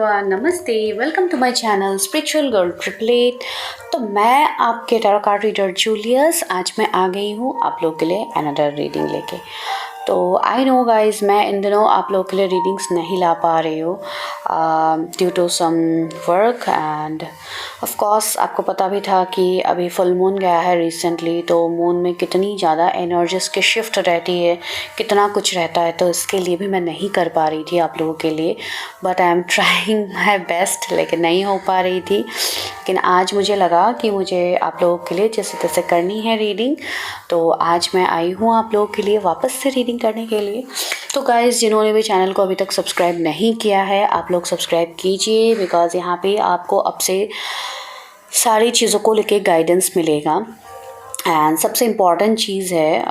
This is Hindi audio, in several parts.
एवरीवन, नमस्ते। Welcome to my channel spiritual girl triple eight. तो मैं आपके टैरो कार्ड रीडर जूलियस, आज मैं आ गई हूँ आप लोग के लिए अनदर रीडिंग लेके। तो आई नो गाइज, मैं इन दिनों आप लोग के लिए रीडिंग्स नहीं ला पा रही हूँ due to some work and of course आपको पता भी था कि अभी फुल मून गया है रिसेंटली। तो मून में कितनी ज़्यादा एनर्जीज की शिफ्ट रहती है, कितना कुछ रहता है, तो इसके लिए भी मैं नहीं कर पा रही थी आप लोगों के लिए। But I am trying my best, लेकिन नहीं हो पा रही थी। लेकिन आज मुझे लगा कि मुझे आप लोगों के लिए जैसे तैसे करनी है रीडिंग, तो आज मैं आई हूँ आप लोगों के लिए वापस से रीडिंग करने के लिए। तो गाइज़, जिन्होंने भी चैनल को अभी तक सब्सक्राइब नहीं किया है, आप लोग सब्सक्राइब कीजिए, बिकॉज़ यहाँ पे आपको अब से सारी चीज़ों को लेके गाइडेंस मिलेगा। एंड सबसे इम्पॉर्टेंट चीज़ है,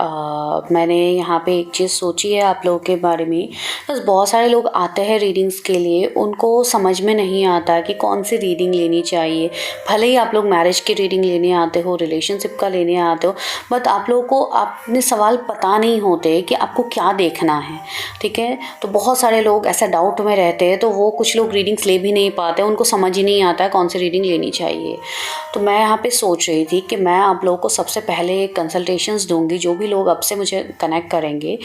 मैंने यहाँ पे एक चीज़ सोची है आप लोगों के बारे में। बस बहुत सारे लोग आते हैं रीडिंग्स के लिए, उनको समझ में नहीं आता कि कौन सी रीडिंग लेनी चाहिए। भले ही आप लोग मैरिज की रीडिंग लेने आते हो, रिलेशनशिप का लेने आते हो, बट आप लोगों को अपने सवाल पता नहीं होते कि आपको क्या देखना है। ठीक है, तो बहुत सारे लोग ऐसा डाउट में रहते हैं, तो वो कुछ लोग रीडिंग्स ले भी नहीं पाते, उनको समझ ही नहीं आता है कौन सी रीडिंग लेनी चाहिए। तो मैं यहाँ पे सोच रही थी कि मैं आप लोगों को सबसे पहले कंसल्टेशंस दूंगी। जो भी लोग अब से मुझे कनेक्ट करेंगे,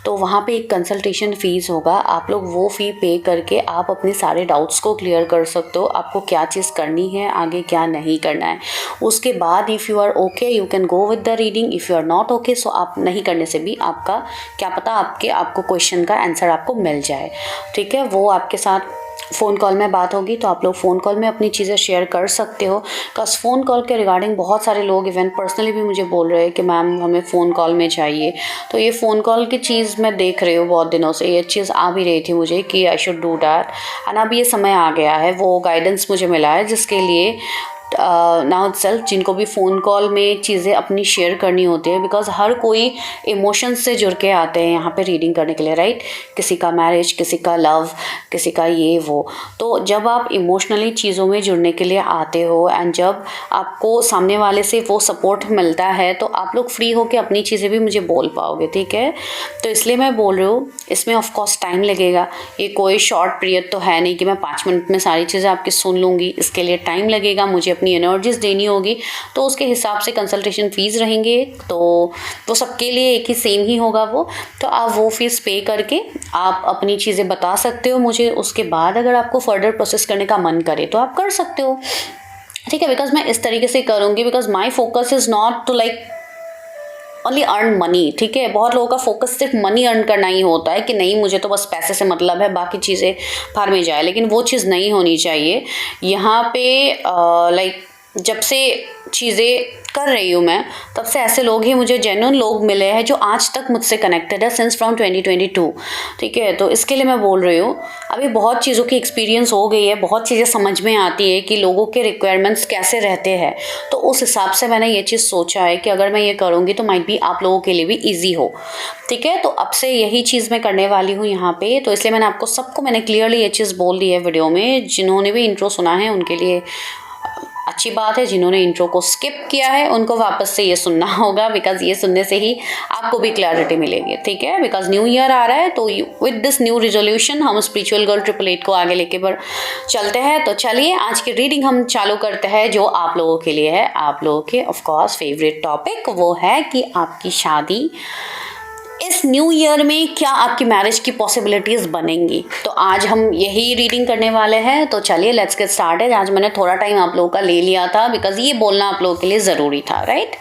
तो वहाँ पे एक कंसल्टेशन फ़ीस होगा। आप लोग वो फ़ी पे करके आप अपने सारे डाउट्स को क्लियर कर सकते हो, आपको क्या चीज़ करनी है, आगे क्या नहीं करना है। उसके बाद if you are okay you can go with the reading, if you are not okay so आप नहीं करने से भी आपका क्या पता आपको क्वेश्चन का आंसर आपको मिल जाए। ठीक है, वो आपके साथ फ़ोन कॉल में बात होगी, तो आप लोग फ़ोन कॉल में अपनी चीज़ें शेयर कर सकते हो। बिकॉज फ़ोन कॉल के रिगार्डिंग बहुत सारे लोग इवन पर्सनली भी मुझे बोल रहे हैं कि मैम हमें फ़ोन कॉल में चाहिए। तो ये फ़ोन कॉल की चीज़ मैं देख रही हूँ बहुत दिनों से, ये चीज़ आ भी रही थी मुझे कि I should do that. And अब ये समय आ गया है, वो गाइडेंस मुझे मिला है जिसके लिए नाउ इटसेल्फ जिनको भी फ़ोन कॉल में चीज़ें अपनी शेयर करनी होती है, बिकॉज हर कोई इमोशंस से जुड़ के आते हैं यहाँ पे रीडिंग करने के लिए, राइट। किसी का मैरिज, किसी का लव, किसी का ये वो। तो जब आप इमोशनली चीज़ों में जुड़ने के लिए आते हो एंड जब आपको सामने वाले से वो सपोर्ट मिलता है, तो आप लोग फ्री होकर अपनी चीज़ें भी मुझे बोल पाओगे। ठीक है, तो इसलिए मैं बोल रही हूँ, इसमें ऑफकोर्स टाइम लगेगा। ये कोई शॉर्ट पीरियड तो है नहीं कि मैं 5 मिनट में सारी चीज़ें आपकी सुन लूँगी। इसके लिए टाइम लगेगा, मुझे अपनी एनर्जीज देनी होगी, तो उसके हिसाब से कंसल्टेशन फ़ीस रहेंगे। तो वो सबके लिए एक ही सेम ही होगा वो। तो आप वो फ़ीस पे करके आप अपनी चीज़ें बता सकते हो मुझे। उसके बाद अगर आपको फर्दर प्रोसेस करने का मन करे तो आप कर सकते हो। ठीक है, बिकॉज मैं इस तरीके से करूँगी, because my focus is not to like only earn money. ठीक है, बहुत लोगों का फोकस सिर्फ मनी अर्न करना ही होता है कि नहीं मुझे तो बस पैसे से मतलब है, बाकी चीज़ें बाहर में जाए, लेकिन वो चीज़ नहीं होनी चाहिए। यहाँ पे लाइक जब से चीज़ें कर रही हूँ मैं, तब से ऐसे लोग ही मुझे जेन्युइन लोग मिले हैं जो आज तक मुझसे कनेक्टेड है सिंस फ्रॉम 2022। ठीक है, तो इसके लिए मैं बोल रही हूँ, अभी बहुत चीज़ों की एक्सपीरियंस हो गई है, बहुत चीज़ें समझ में आती है कि लोगों के रिक्वायरमेंट्स कैसे रहते हैं। तो उस हिसाब से मैंने ये चीज़ सोचा है कि अगर मैं ये करूँगी तो माइट भी आप लोगों के लिए भी ईजी हो। ठीक है, तो अब से यही चीज़ मैं करने वाली हूँ यहाँ पे। तो इसलिए मैंने आपको सबको मैंने क्लियरली ये चीज़ बोल दी है वीडियो में। जिन्होंने भी इंट्रो सुना है उनके लिए अच्छी बात है, जिन्होंने इंट्रो को स्किप किया है उनको वापस से ये सुनना होगा, बिकॉज ये सुनने से ही आपको भी क्लैरिटी मिलेगी। ठीक है, बिकॉज न्यू ईयर आ रहा है, तो विद दिस न्यू रिजोल्यूशन हम स्पिरिचुअल गर्ल ट्रिपल एट को आगे लेके चलते हैं। तो चलिए आज की रीडिंग हम चालू करते हैं, जो आप लोगों के लिए है, आप लोगों के ऑफकोर्स फेवरेट टॉपिक, वो है कि आपकी शादी इस न्यू ईयर में क्या आपकी मैरिज की पॉसिबिलिटीज़ बनेंगी। तो आज हम यही रीडिंग करने वाले हैं। तो चलिए लेट्स गेट स्टार्टेड। आज मैंने थोड़ा टाइम आप लोगों का ले लिया था, बिकॉज ये बोलना आप लोगों के लिए ज़रूरी था, राइट।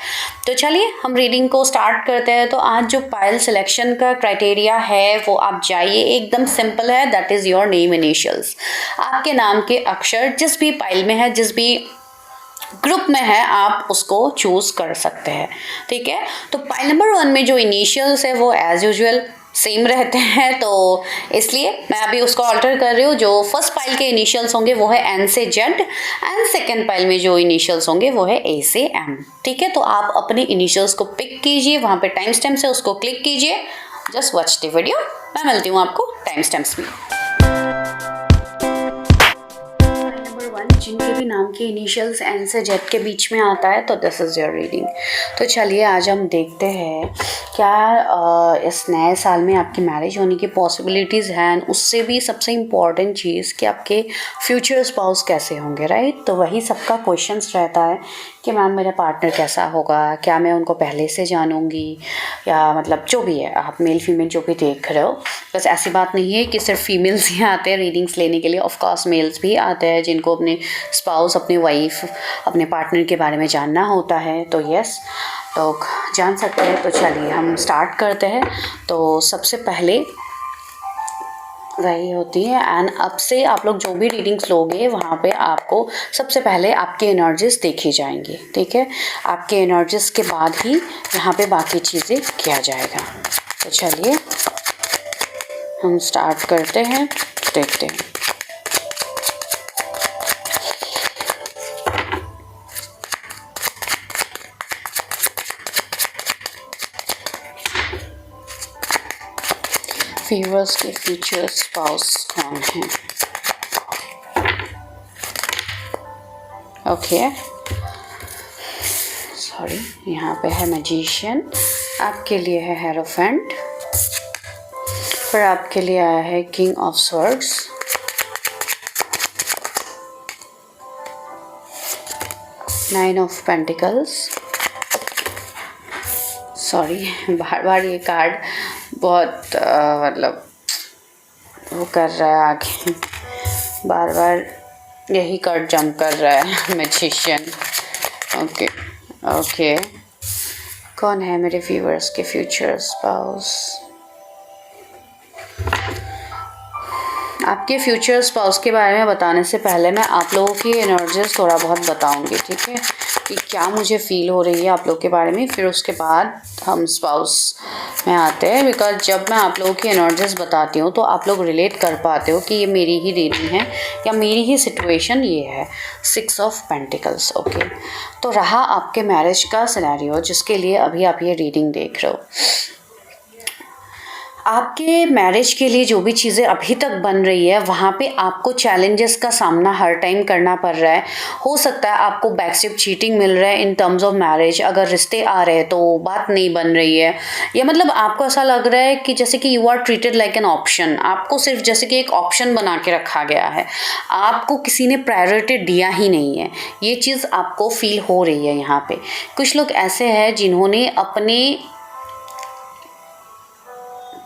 तो चलिए हम रीडिंग को स्टार्ट करते हैं। तो आज जो पाइल सिलेक्शन का क्राइटेरिया है वो आप जाइए, एकदम सिंपल है, that is your name initials. आपके नाम के अक्षर जिस भी पाइल में है, जिस भी ग्रुप में है, आप उसको चूज कर सकते हैं। ठीक है, तो पाइल नंबर 1 में जो इनिशियल्स है वो एज यूजुअल सेम रहते हैं, तो इसलिए मैं अभी उसको ऑल्टर कर रही हूँ। जो फर्स्ट पाइल के इनिशियल्स होंगे वो है एन से जेड, एंड सेकेंड पाइल में जो इनिशियल्स होंगे वो है ए से एम। ठीक है, तो आप अपने इनिशियल्स को पिक कीजिए, वहाँ पे टाइम स्टैम्प से उसको क्लिक कीजिए। जस्ट वॉच द वीडियो, मैं मिलती हूँ आपको टाइम स्टैम्प्स में। नंबर 1 जिनके भी नाम के इनिशियल्स एन से जेड के बीच में आता है तो दिस इज़ योर रीडिंग। तो चलिए आज हम देखते हैं क्या इस नए साल में आपकी मैरिज होने की पॉसिबिलिटीज़ हैं। उससे भी सबसे इम्पॉर्टेंट चीज़ कि आपके फ्यूचर स्पाउस कैसे होंगे, राइट। तो वही सबका क्वेश्चंस रहता है कि मैम मेरा पार्टनर कैसा होगा, क्या मैं उनको पहले से जानूंगी, या मतलब जो भी है आप मेल फीमेल जो भी देख रहे हो। बस ऐसी बात नहीं है कि सिर्फ फीमेल्स ही आते हैं रीडिंग्स लेने के लिए, ऑफ कोर्स मेल्स भी आते हैं जिनको अपने स्पाउस, अपने वाइफ, अपने पार्टनर के बारे में जानना होता है। तो यस, तो जान सकते हैं। तो चलिए हम स्टार्ट करते हैं। तो सबसे पहले वही होती है एंड अब से आप लोग जो भी रीडिंग्स लोगे वहाँ पे आपको सबसे पहले आपके एनर्जीज देखी जाएंगी, ठीक है। आपके एनर्जीज के बाद ही यहाँ पे बाकी चीज़ें किया जाएगा। तो चलिए हम स्टार्ट करते हैं, देखते हैं। व्यूअर्स के फ्यूचर स्पाउस कौन है? ओके, सॉरी, यहाँ पे है मैजिशियन, आपके लिए है हेरोफेंट, फिर आपके लिए आया है king of swords, nine of pentacles. Sorry, बार बार ये कार्ड बहुत मतलब वो कर रहा है आगे, बार बार यही कार्ड जंप कर रहा है, मैजिशियन। ओके ओके, कौन है मेरे व्यूअर्स के फ्यूचर स्पाउस? आपके फ्यूचर स्पाउस के बारे में बताने से पहले मैं आप लोगों की एनर्जीज थोड़ा बहुत बताऊंगी, ठीक है, कि क्या मुझे फील हो रही है आप लोग के बारे में। फिर उसके बाद हम स्पाउस में आते हैं, बिकॉज जब मैं आप लोगों की एनर्जीज बताती हूँ तो आप लोग रिलेट कर पाते हो कि ये मेरी ही रीडिंग है या मेरी ही सिचुएशन ये है। Six of pentacles. ओके, तो रहा आपके मैरिज का सिनेरियो जिसके लिए अभी आप ये रीडिंग देख रहे हो। आपके मैरिज के लिए जो भी चीज़ें अभी तक बन रही है वहाँ पे आपको चैलेंजेस का सामना हर टाइम करना पड़ रहा है। हो सकता है आपको बैकस्टेप चीटिंग मिल रहा है इन टर्म्स ऑफ मैरिज, अगर रिश्ते आ रहे हैं तो बात नहीं बन रही है, या मतलब आपको ऐसा लग रहा है कि जैसे कि you are treated like an option, आपको सिर्फ जैसे कि एक ऑप्शन बना के रखा गया है, आपको किसी ने प्रायोरिटी दिया ही नहीं है। ये चीज़ आपको फील हो रही है यहाँ पे। कुछ लोग ऐसे हैं जिन्होंने अपने,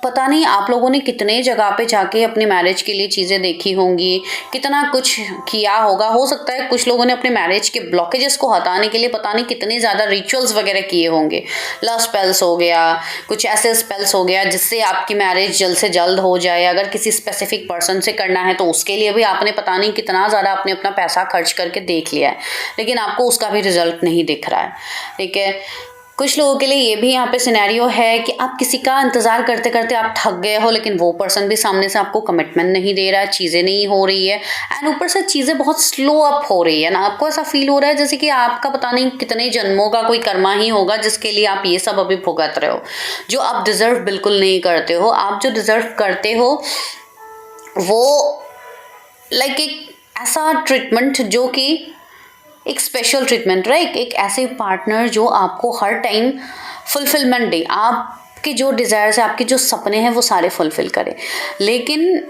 पता नहीं आप लोगों ने कितने जगह पे जाके अपने मैरिज के लिए चीज़ें देखी होंगी, कितना कुछ किया होगा। हो सकता है कुछ लोगों ने अपने मैरिज के ब्लॉकेजेस को हटाने के लिए पता नहीं कितने ज़्यादा रिचुअल्स वगैरह किए होंगे। लव स्पेल्स हो गया, कुछ ऐसे स्पेल्स हो गया जिससे आपकी मैरिज जल्द से जल्द हो जाए। अगर किसी स्पेसिफिक पर्सन से करना है तो उसके लिए भी आपने पता नहीं कितना ज़्यादा आपने अपना पैसा खर्च करके देख लिया है, लेकिन आपको उसका भी रिजल्ट नहीं दिख रहा है, ठीक है। कुछ लोगों के लिए ये भी यहाँ पे सिनेरियो है कि आप किसी का इंतज़ार करते करते आप थक गए हो, लेकिन वो पर्सन भी सामने से आपको कमिटमेंट नहीं दे रहा है, चीज़ें नहीं हो रही है, एंड ऊपर से चीज़ें बहुत स्लो अप हो रही है ना। आपको ऐसा फील हो रहा है जैसे कि आपका पता नहीं कितने जन्मों का कोई कर्मा ही होगा जिसके लिए आप ये सब अभी भुगत रहे हो, जो आप डिज़र्व बिल्कुल नहीं करते हो। आप जो डिज़र्व करते हो वो लाइक एक ऐसा ट्रीटमेंट जो कि एक स्पेशल ट्रीटमेंट, राइट। एक ऐसे पार्टनर जो आपको हर टाइम फुलफिलमेंट दे, आपके जो डिज़ायर्स है, आपके जो सपने हैं वो सारे फुलफिल करे, लेकिन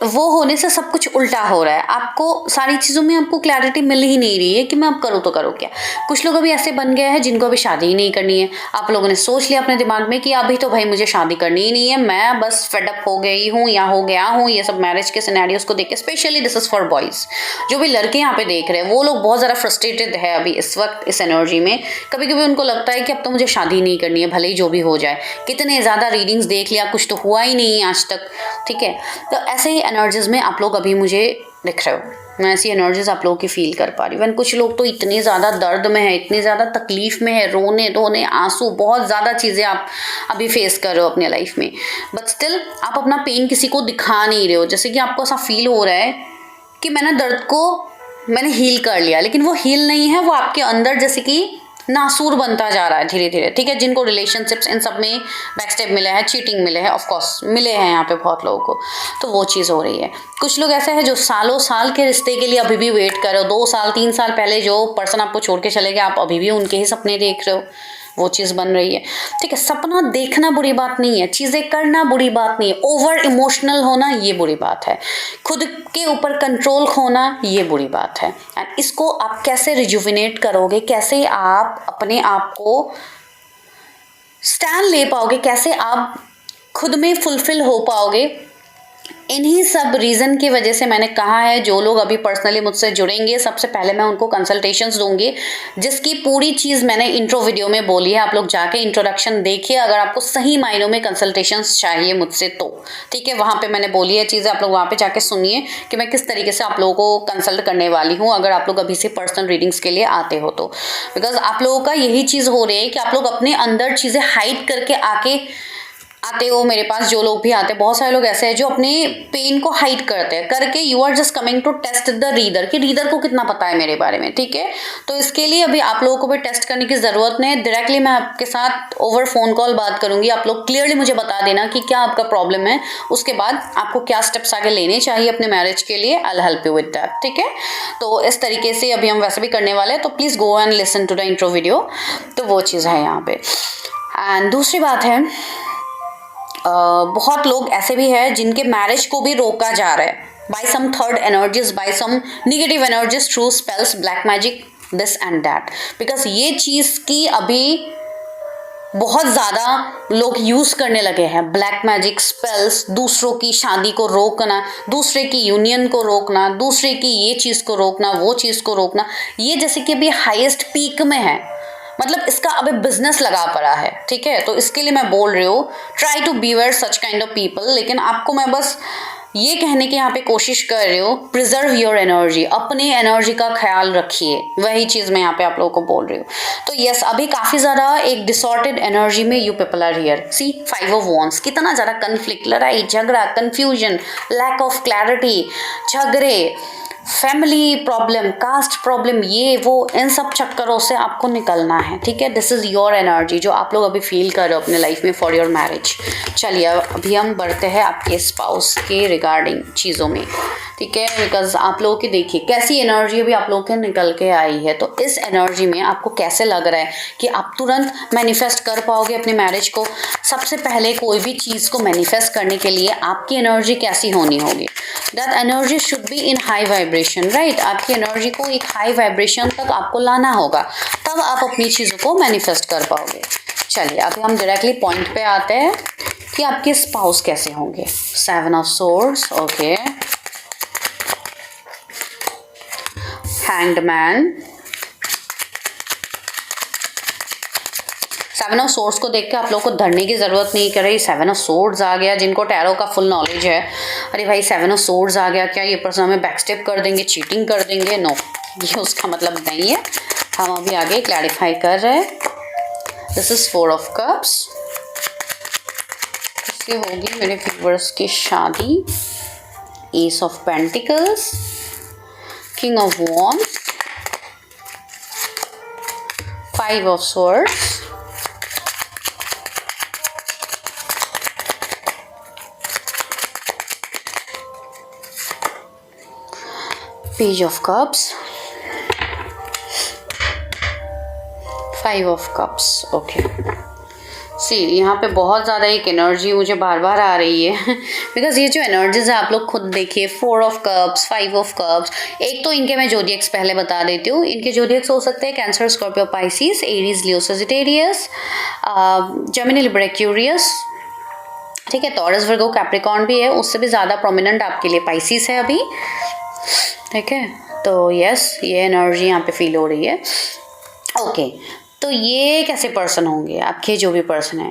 वो होने से सब कुछ उल्टा हो रहा है। आपको सारी चीज़ों में आपको क्लैरिटी मिल ही नहीं रही है कि मैं अब करूँ तो करूँ क्या। कुछ लोग अभी ऐसे बन गए हैं जिनको अभी शादी ही नहीं करनी है। आप लोगों ने सोच लिया अपने दिमाग में कि अभी तो भाई मुझे शादी करनी ही नहीं है, मैं बस फेडअप हो गई हूँ या हो गया हूँ। ये सब मैरिज के सिनेरियोस को देख के, specially this is for boys, जो भी लड़के यहाँ पे देख रहे हैं वो लोग बहुत ज़्यादा फ्रस्ट्रेटेड है अभी इस वक्त इस एनर्जी में। कभी कभी उनको लगता है कि अब तो मुझे शादी नहीं करनी है, भले ही जो भी हो जाए। कितने ज़्यादा रीडिंग्स देख लिया, कुछ तो हुआ ही नहीं आज तक, ठीक है। तो ऐसे ही एनर्जीज में आप लोग अभी मुझे दिख रहे हो, मैं ऐसी एनर्जीज आप लोगों की फील कर पा रही हूँ। कुछ लोग तो इतनी ज़्यादा दर्द में है, इतनी ज़्यादा तकलीफ में है, रोने धोने आंसू, बहुत ज़्यादा चीज़ें आप अभी फेस कर रहे हो अपने लाइफ में, बट स्टिल आप अपना पेन किसी को दिखा नहीं रहे हो। जैसे कि आपको ऐसा फील हो रहा है कि मैंने दर्द को हील कर लिया, लेकिन वो हील नहीं है, वो आपके अंदर जैसे कि नासूर बनता जा रहा है धीरे धीरे, ठीक है। जिनको रिलेशनशिप्स इन सब में बैकस्टेप मिले हैं, चीटिंग मिले हैं, ऑफ कोर्स मिले हैं यहाँ पे बहुत लोगों को, तो वो चीज़ हो रही है। कुछ लोग ऐसे हैं जो सालों साल के रिश्ते के लिए अभी भी वेट कर रहे हो, 2 साल 3 साल पहले जो पर्सन आपको छोड़ के चले गए, आप अभी भी उनके ही सपने देख रहे हो, वो चीज़ बन रही है, ठीक है। सपना देखना बुरी बात नहीं है, चीज़ें करना बुरी बात नहीं है, ओवर इमोशनल होना ये बुरी बात है, खुद के ऊपर कंट्रोल खोना ये बुरी बात है। एंड इसको आप कैसे रिजुविनेट करोगे, कैसे आप अपने आप को स्टैंड ले पाओगे, कैसे आप खुद में फुलफिल हो पाओगे, इन्हीं सब रीज़न की वजह से मैंने कहा है जो लोग अभी पर्सनली मुझसे जुड़ेंगे सबसे पहले मैं उनको कंसल्टेशंस दूंगी, जिसकी पूरी चीज़ मैंने इंट्रो वीडियो में बोली है। आप लोग जाके इंट्रोडक्शन देखिए अगर आपको सही मायनों में कंसल्टेशंस चाहिए मुझसे तो, ठीक है। वहाँ पे मैंने बोली है चीज़ें, आप लोग वहाँ पे जाके सुनिए कि मैं किस तरीके से आप लोगों को कंसल्ट करने वाली हूँ अगर आप लोग अभी से पर्सनल रीडिंग्स के लिए आते हो तो। बिकॉज आप लोगों का यही चीज़ हो रही है कि आप लोग अपने अंदर चीज़ें हाइड करके आते हो मेरे पास। जो लोग भी आते हैं, बहुत सारे लोग ऐसे हैं जो अपने पेन को हाइड करते हैं करके you are just coming to test the reader कि रीडर को कितना पता है मेरे बारे में, ठीक है। तो इसके लिए अभी आप लोगों को भी टेस्ट करने की ज़रूरत नहीं है, डायरेक्टली मैं आपके साथ ओवर फोन कॉल बात करूंगी। आप लोग क्लियरली मुझे बता देना कि क्या आपका प्रॉब्लम है, उसके बाद आपको क्या स्टेप्स आगे लेने चाहिए अपने मैरिज के लिए। I will help you with that, ठीक है। तो इस तरीके से अभी हम वैसे भी करने वाले हैं, तो please go and listen to the intro video. तो वो चीज़ है यहाँ पे। एंड दूसरी बात है, बहुत लोग ऐसे भी हैं जिनके मैरिज को भी रोका जा रहा है by some third energies, by some negative energies, through spells, black magic, this and that. Because ये चीज़ की अभी बहुत ज़्यादा लोग यूज़ करने लगे हैं, ब्लैक मैजिक, स्पेल्स, दूसरों की शादी को रोकना, दूसरे की यूनियन को रोकना, दूसरे की ये चीज़ को रोकना, वो चीज़ को रोकना, ये जैसे कि अभी हाईएस्ट पीक में है, मतलब इसका अभी बिजनेस लगा पड़ा है, ठीक है। तो इसके लिए मैं बोल रही हूँ try to beware such kind of people. लेकिन आपको मैं बस ये कहने की यहाँ पे कोशिश कर रही हूँ, प्रिजर्व योर एनर्जी, अपनी एनर्जी का ख्याल रखिए, वही चीज़ मैं यहाँ पे आप लोगों को बोल रही हूँ। तो यस, अभी काफ़ी ज़्यादा एक डिसऑर्डेड एनर्जी में you people are here. See 5 of wands, कितना ज़्यादा कन्फ्लिक्ट, लड़ाई झगड़ा, कन्फ्यूजन, लैक ऑफ क्लैरिटी, झगड़े, फैमिली प्रॉब्लम, कास्ट प्रॉब्लम, ये वो, इन सब चक्करों से आपको निकलना है, ठीक है। दिस इज़ योर एनर्जी जो आप लोग अभी फील कर रहे हो अपने लाइफ में फॉर योर मैरिज। चलिए अभी हम बढ़ते हैं आपके स्पाउस के रिगार्डिंग चीज़ों में, ठीक है। बिकॉज आप लोगों की देखिए कैसी एनर्जी अभी आप लोगों के निकल के आई है। तो इस एनर्जी में आपको कैसे लग रहा है कि आप तुरंत मैनिफेस्ट कर पाओगे अपने मैरिज को। सबसे पहले कोई भी चीज़ को मैनिफेस्ट करने के लिए आपकी एनर्जी कैसी होनी होगी, that energy should be in high vibration, right. आपकी एनर्जी को एक हाई वाइब्रेशन तक आपको लाना होगा, तब आप अपनी चीज़ों को मैनिफेस्ट कर पाओगे। चलिए अभी हम डायरेक्टली पॉइंट पे आते हैं कि आपके स्पाउस कैसे होंगे। 7 of swords, okay, hanged man. 7 of swords को देख के आप लोगों को धरने की ज़रूरत नहीं कर रही। 7 ऑफ सोर्ड्स आ गया, जिनको टैरो का फुल नॉलेज है, अरे भाई 7 ऑफ सोर्ड्स आ गया, क्या ये पर्सन हमें बैकस्टेप कर देंगे, चीटिंग कर देंगे? नो, ये उसका मतलब नहीं है। हम अभी आगे क्लैरिफाई कर रहे हैं। दिस इज 4 ऑफ कप्स, इससे होगी मेरे व्यूअर्स की शादी। Ace of pentacles, king of wands, 5 of swords, page of cups, 5 of cups, okay. See यहाँ पे बहुत ज़्यादा एक एनर्जी मुझे बार बार आ रही है बिकॉज ये जो एनर्जीज है आप लोग खुद देखिए, 4 ऑफ कप्स, 5 ऑफ कप्स। एक तो इनके मैं जोडिएक्स पहले बता देती हूँ। इनके जोडिएक्स हो सकते हैं कैंसर, स्कॉर्पियो, पाइसिस, एरीज, लियो, सजिटेरियस, जेमिनी, लिब्रा, एक्वेरियस, ठीक है। टॉरस, वर्गो, कैप्रिकॉर्न भी है, उससे भी ज़्यादा प्रोमिनेंट आपके लिए पाइसिस है अभी, ठीक है। तो यस, ये एनर्जी यहाँ पे फील हो रही है, ओके। तो ये कैसे पर्सन होंगे आपके, जो भी पर्सन है,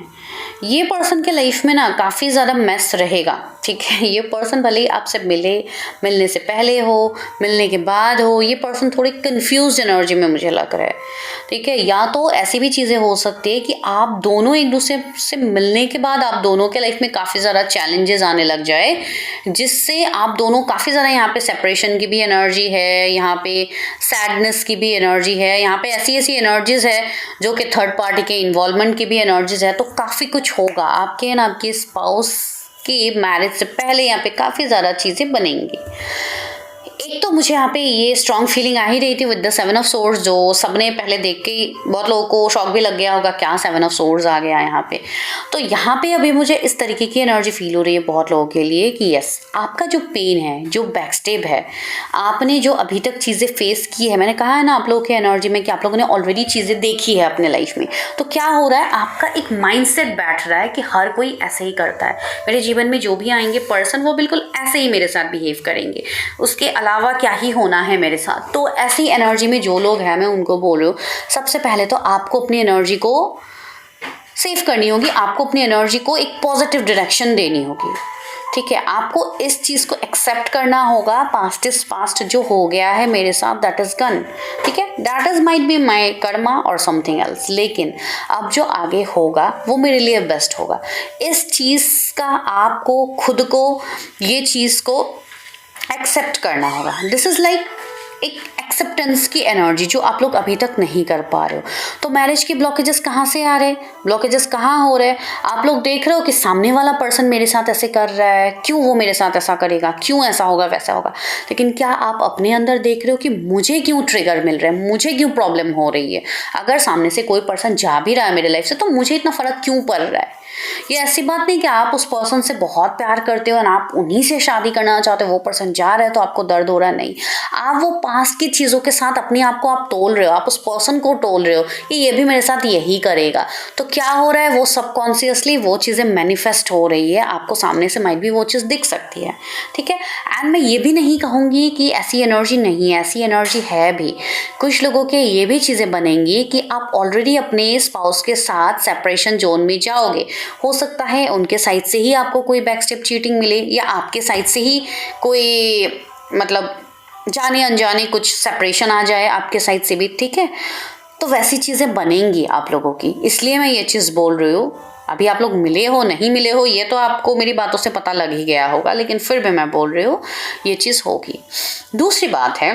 ये पर्सन के लाइफ में ना काफ़ी ज़्यादा मेस रहेगा, ठीक है। ये पर्सन भले ही आपसे मिलने से पहले हो, मिलने के बाद हो, ये पर्सन थोड़ी कंफ्यूज एनर्जी में मुझे लग रहा है, ठीक है। या तो ऐसी भी चीज़ें हो सकती है कि आप दोनों एक दूसरे से मिलने के बाद आप दोनों के लाइफ में काफ़ी ज़्यादा चैलेंजेस आने लग जाए, जिससे आप दोनों काफ़ी ज़्यादा, यहाँ पे सेपरेशन की भी एनर्जी है, यहाँ पे सैडनेस की भी एनर्जी है, यहाँ पे ऐसी ऐसी एनर्जीज है जो कि थर्ड पार्टी के इन्वॉल्वमेंट की भी एनर्जीज है। तो काफ़ी कुछ होगा आपके एंड आपके स्पाउस कि मैरिज से पहले यहाँ पे काफ़ी ज़्यादा चीज़ें बनेंगी। एक तो मुझे यहाँ पे ये स्ट्रॉन्ग फीलिंग आ ही रही थी विद द 7 ऑफ सोर्ड्स, जो सबने पहले देख के बहुत लोगों को शॉक भी लग गया होगा, क्या 7 ऑफ सोर्ड्स आ गया यहाँ पे। तो यहाँ पे अभी मुझे इस तरीके की एनर्जी फील हो रही है बहुत लोगों के लिए कि यस, आपका जो पेन है, जो बैकस्टेप है, आपने जो अभी तक चीज़ें फेस की है, मैंने कहा है ना आप लोगों की एनर्जी में कि आप लोगों ने ऑलरेडी चीज़ें देखी है अपने लाइफ में। तो क्या हो रहा है, आपका एक माइंडसेट बैठ रहा है कि हर कोई ऐसे ही करता है, मेरे जीवन में जो भी आएंगे पर्सन वो बिल्कुल ऐसे ही मेरे साथ बिहेव करेंगे, उसके अलावा क्या ही होना है मेरे साथ। तो ऐसी एनर्जी में जो लोग हैं, मैं उनको बोल रही हूँ, सबसे पहले तो आपको अपनी एनर्जी को सेव करनी होगी, आपको अपनी एनर्जी को एक पॉजिटिव डायरेक्शन देनी होगी, ठीक है। आपको इस चीज़ को एक्सेप्ट करना होगा, पास्ट इज पास्ट, जो हो गया है मेरे साथ दैट इज गन, ठीक है, that is might be my Karma और समथिंग एल्स, लेकिन अब जो आगे होगा वो मेरे लिए बेस्ट होगा। इस चीज़ का आपको खुद को, ये चीज़ को एक्सेप्ट करना होगा। दिस इज़ लाइक एक एक्सेप्टेंस की एनर्जी जो आप लोग अभी तक नहीं कर पा रहे हो। तो मैरिज के ब्लॉकेजेस कहाँ से आ रहे हैं, ब्लॉकेजेस कहाँ हो रहे हैं, आप लोग देख रहे हो कि सामने वाला पर्सन मेरे साथ ऐसे कर रहा है, क्यों वो मेरे साथ ऐसा करेगा, क्यों ऐसा होगा वैसा होगा। लेकिन क्या आप अपने अंदर देख रहे हो कि मुझे क्यों ट्रिगर मिल रहा है, मुझे क्यों प्रॉब्लम हो रही है, अगर सामने से कोई पर्सन जा भी रहा है मेरे लाइफ से तो मुझे इतना फ़र्क क्यों पड़ रहा है। ये ऐसी बात नहीं कि आप उस पर्सन से बहुत प्यार करते हो और आप उन्हीं से शादी करना चाहते हो, वो पर्सन जा रहा है तो आपको दर्द हो रहा है, नहीं, आप वो पास्ट की चीज़ों के साथ अपने आप को आप तोल रहे हो, आप उस पर्सन को तोल रहे हो कि ये भी मेरे साथ यही करेगा। तो क्या हो रहा है, वो सबकॉन्शियसली वो चीज़ें मैनिफेस्ट हो रही है, आपको सामने से माइट भी वो चीज़ दिख सकती है, ठीक है। एंड मैं ये भी नहीं कहूँगी कि ऐसी एनर्जी नहीं है, ऐसी एनर्जी है भी। कुछ लोगों के ये भी चीज़ें बनेंगी कि आप ऑलरेडी अपने स्पाउस के साथ सेपरेशन जोन में जाओगे, हो सकता है उनके साइड से ही आपको कोई बैकस्टेप चीटिंग मिले या आपके साइड से ही कोई मतलब जाने अनजाने कुछ सेपरेशन आ जाए आपके साइड से भी, ठीक है। तो वैसी चीज़ें बनेंगी आप लोगों की, इसलिए मैं ये चीज़ बोल रही हूँ। अभी आप लोग मिले हो नहीं मिले हो ये तो आपको मेरी बातों से पता लग ही गया होगा, लेकिन फिर भी मैं बोल रही हूँ ये चीज़ होगी। दूसरी बात है,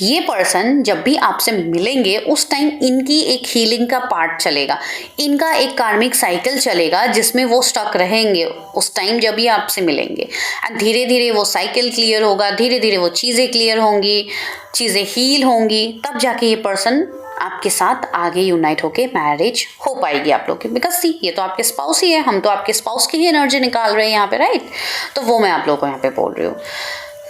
ये पर्सन जब भी आपसे मिलेंगे उस टाइम इनकी एक हीलिंग का पार्ट चलेगा, इनका एक कार्मिक साइकिल चलेगा जिसमें वो स्टक रहेंगे उस टाइम जब भी आपसे मिलेंगे। एंड धीरे धीरे वो साइकिल क्लियर होगा, धीरे धीरे वो चीज़ें क्लियर होंगी, चीज़ें हील होंगी, तब जाके ये पर्सन आपके साथ आगे यूनाइट होके मैरिज हो पाएगी आप लोग की। बिकॉज सी, ये तो आपके स्पाउस ही है, हम तो आपके स्पाउस की ही एनर्जी निकाल रहे हैं यहाँ पे, राइट। तो वो मैं आप लोगों को यहाँ पे बोल रही हूँ।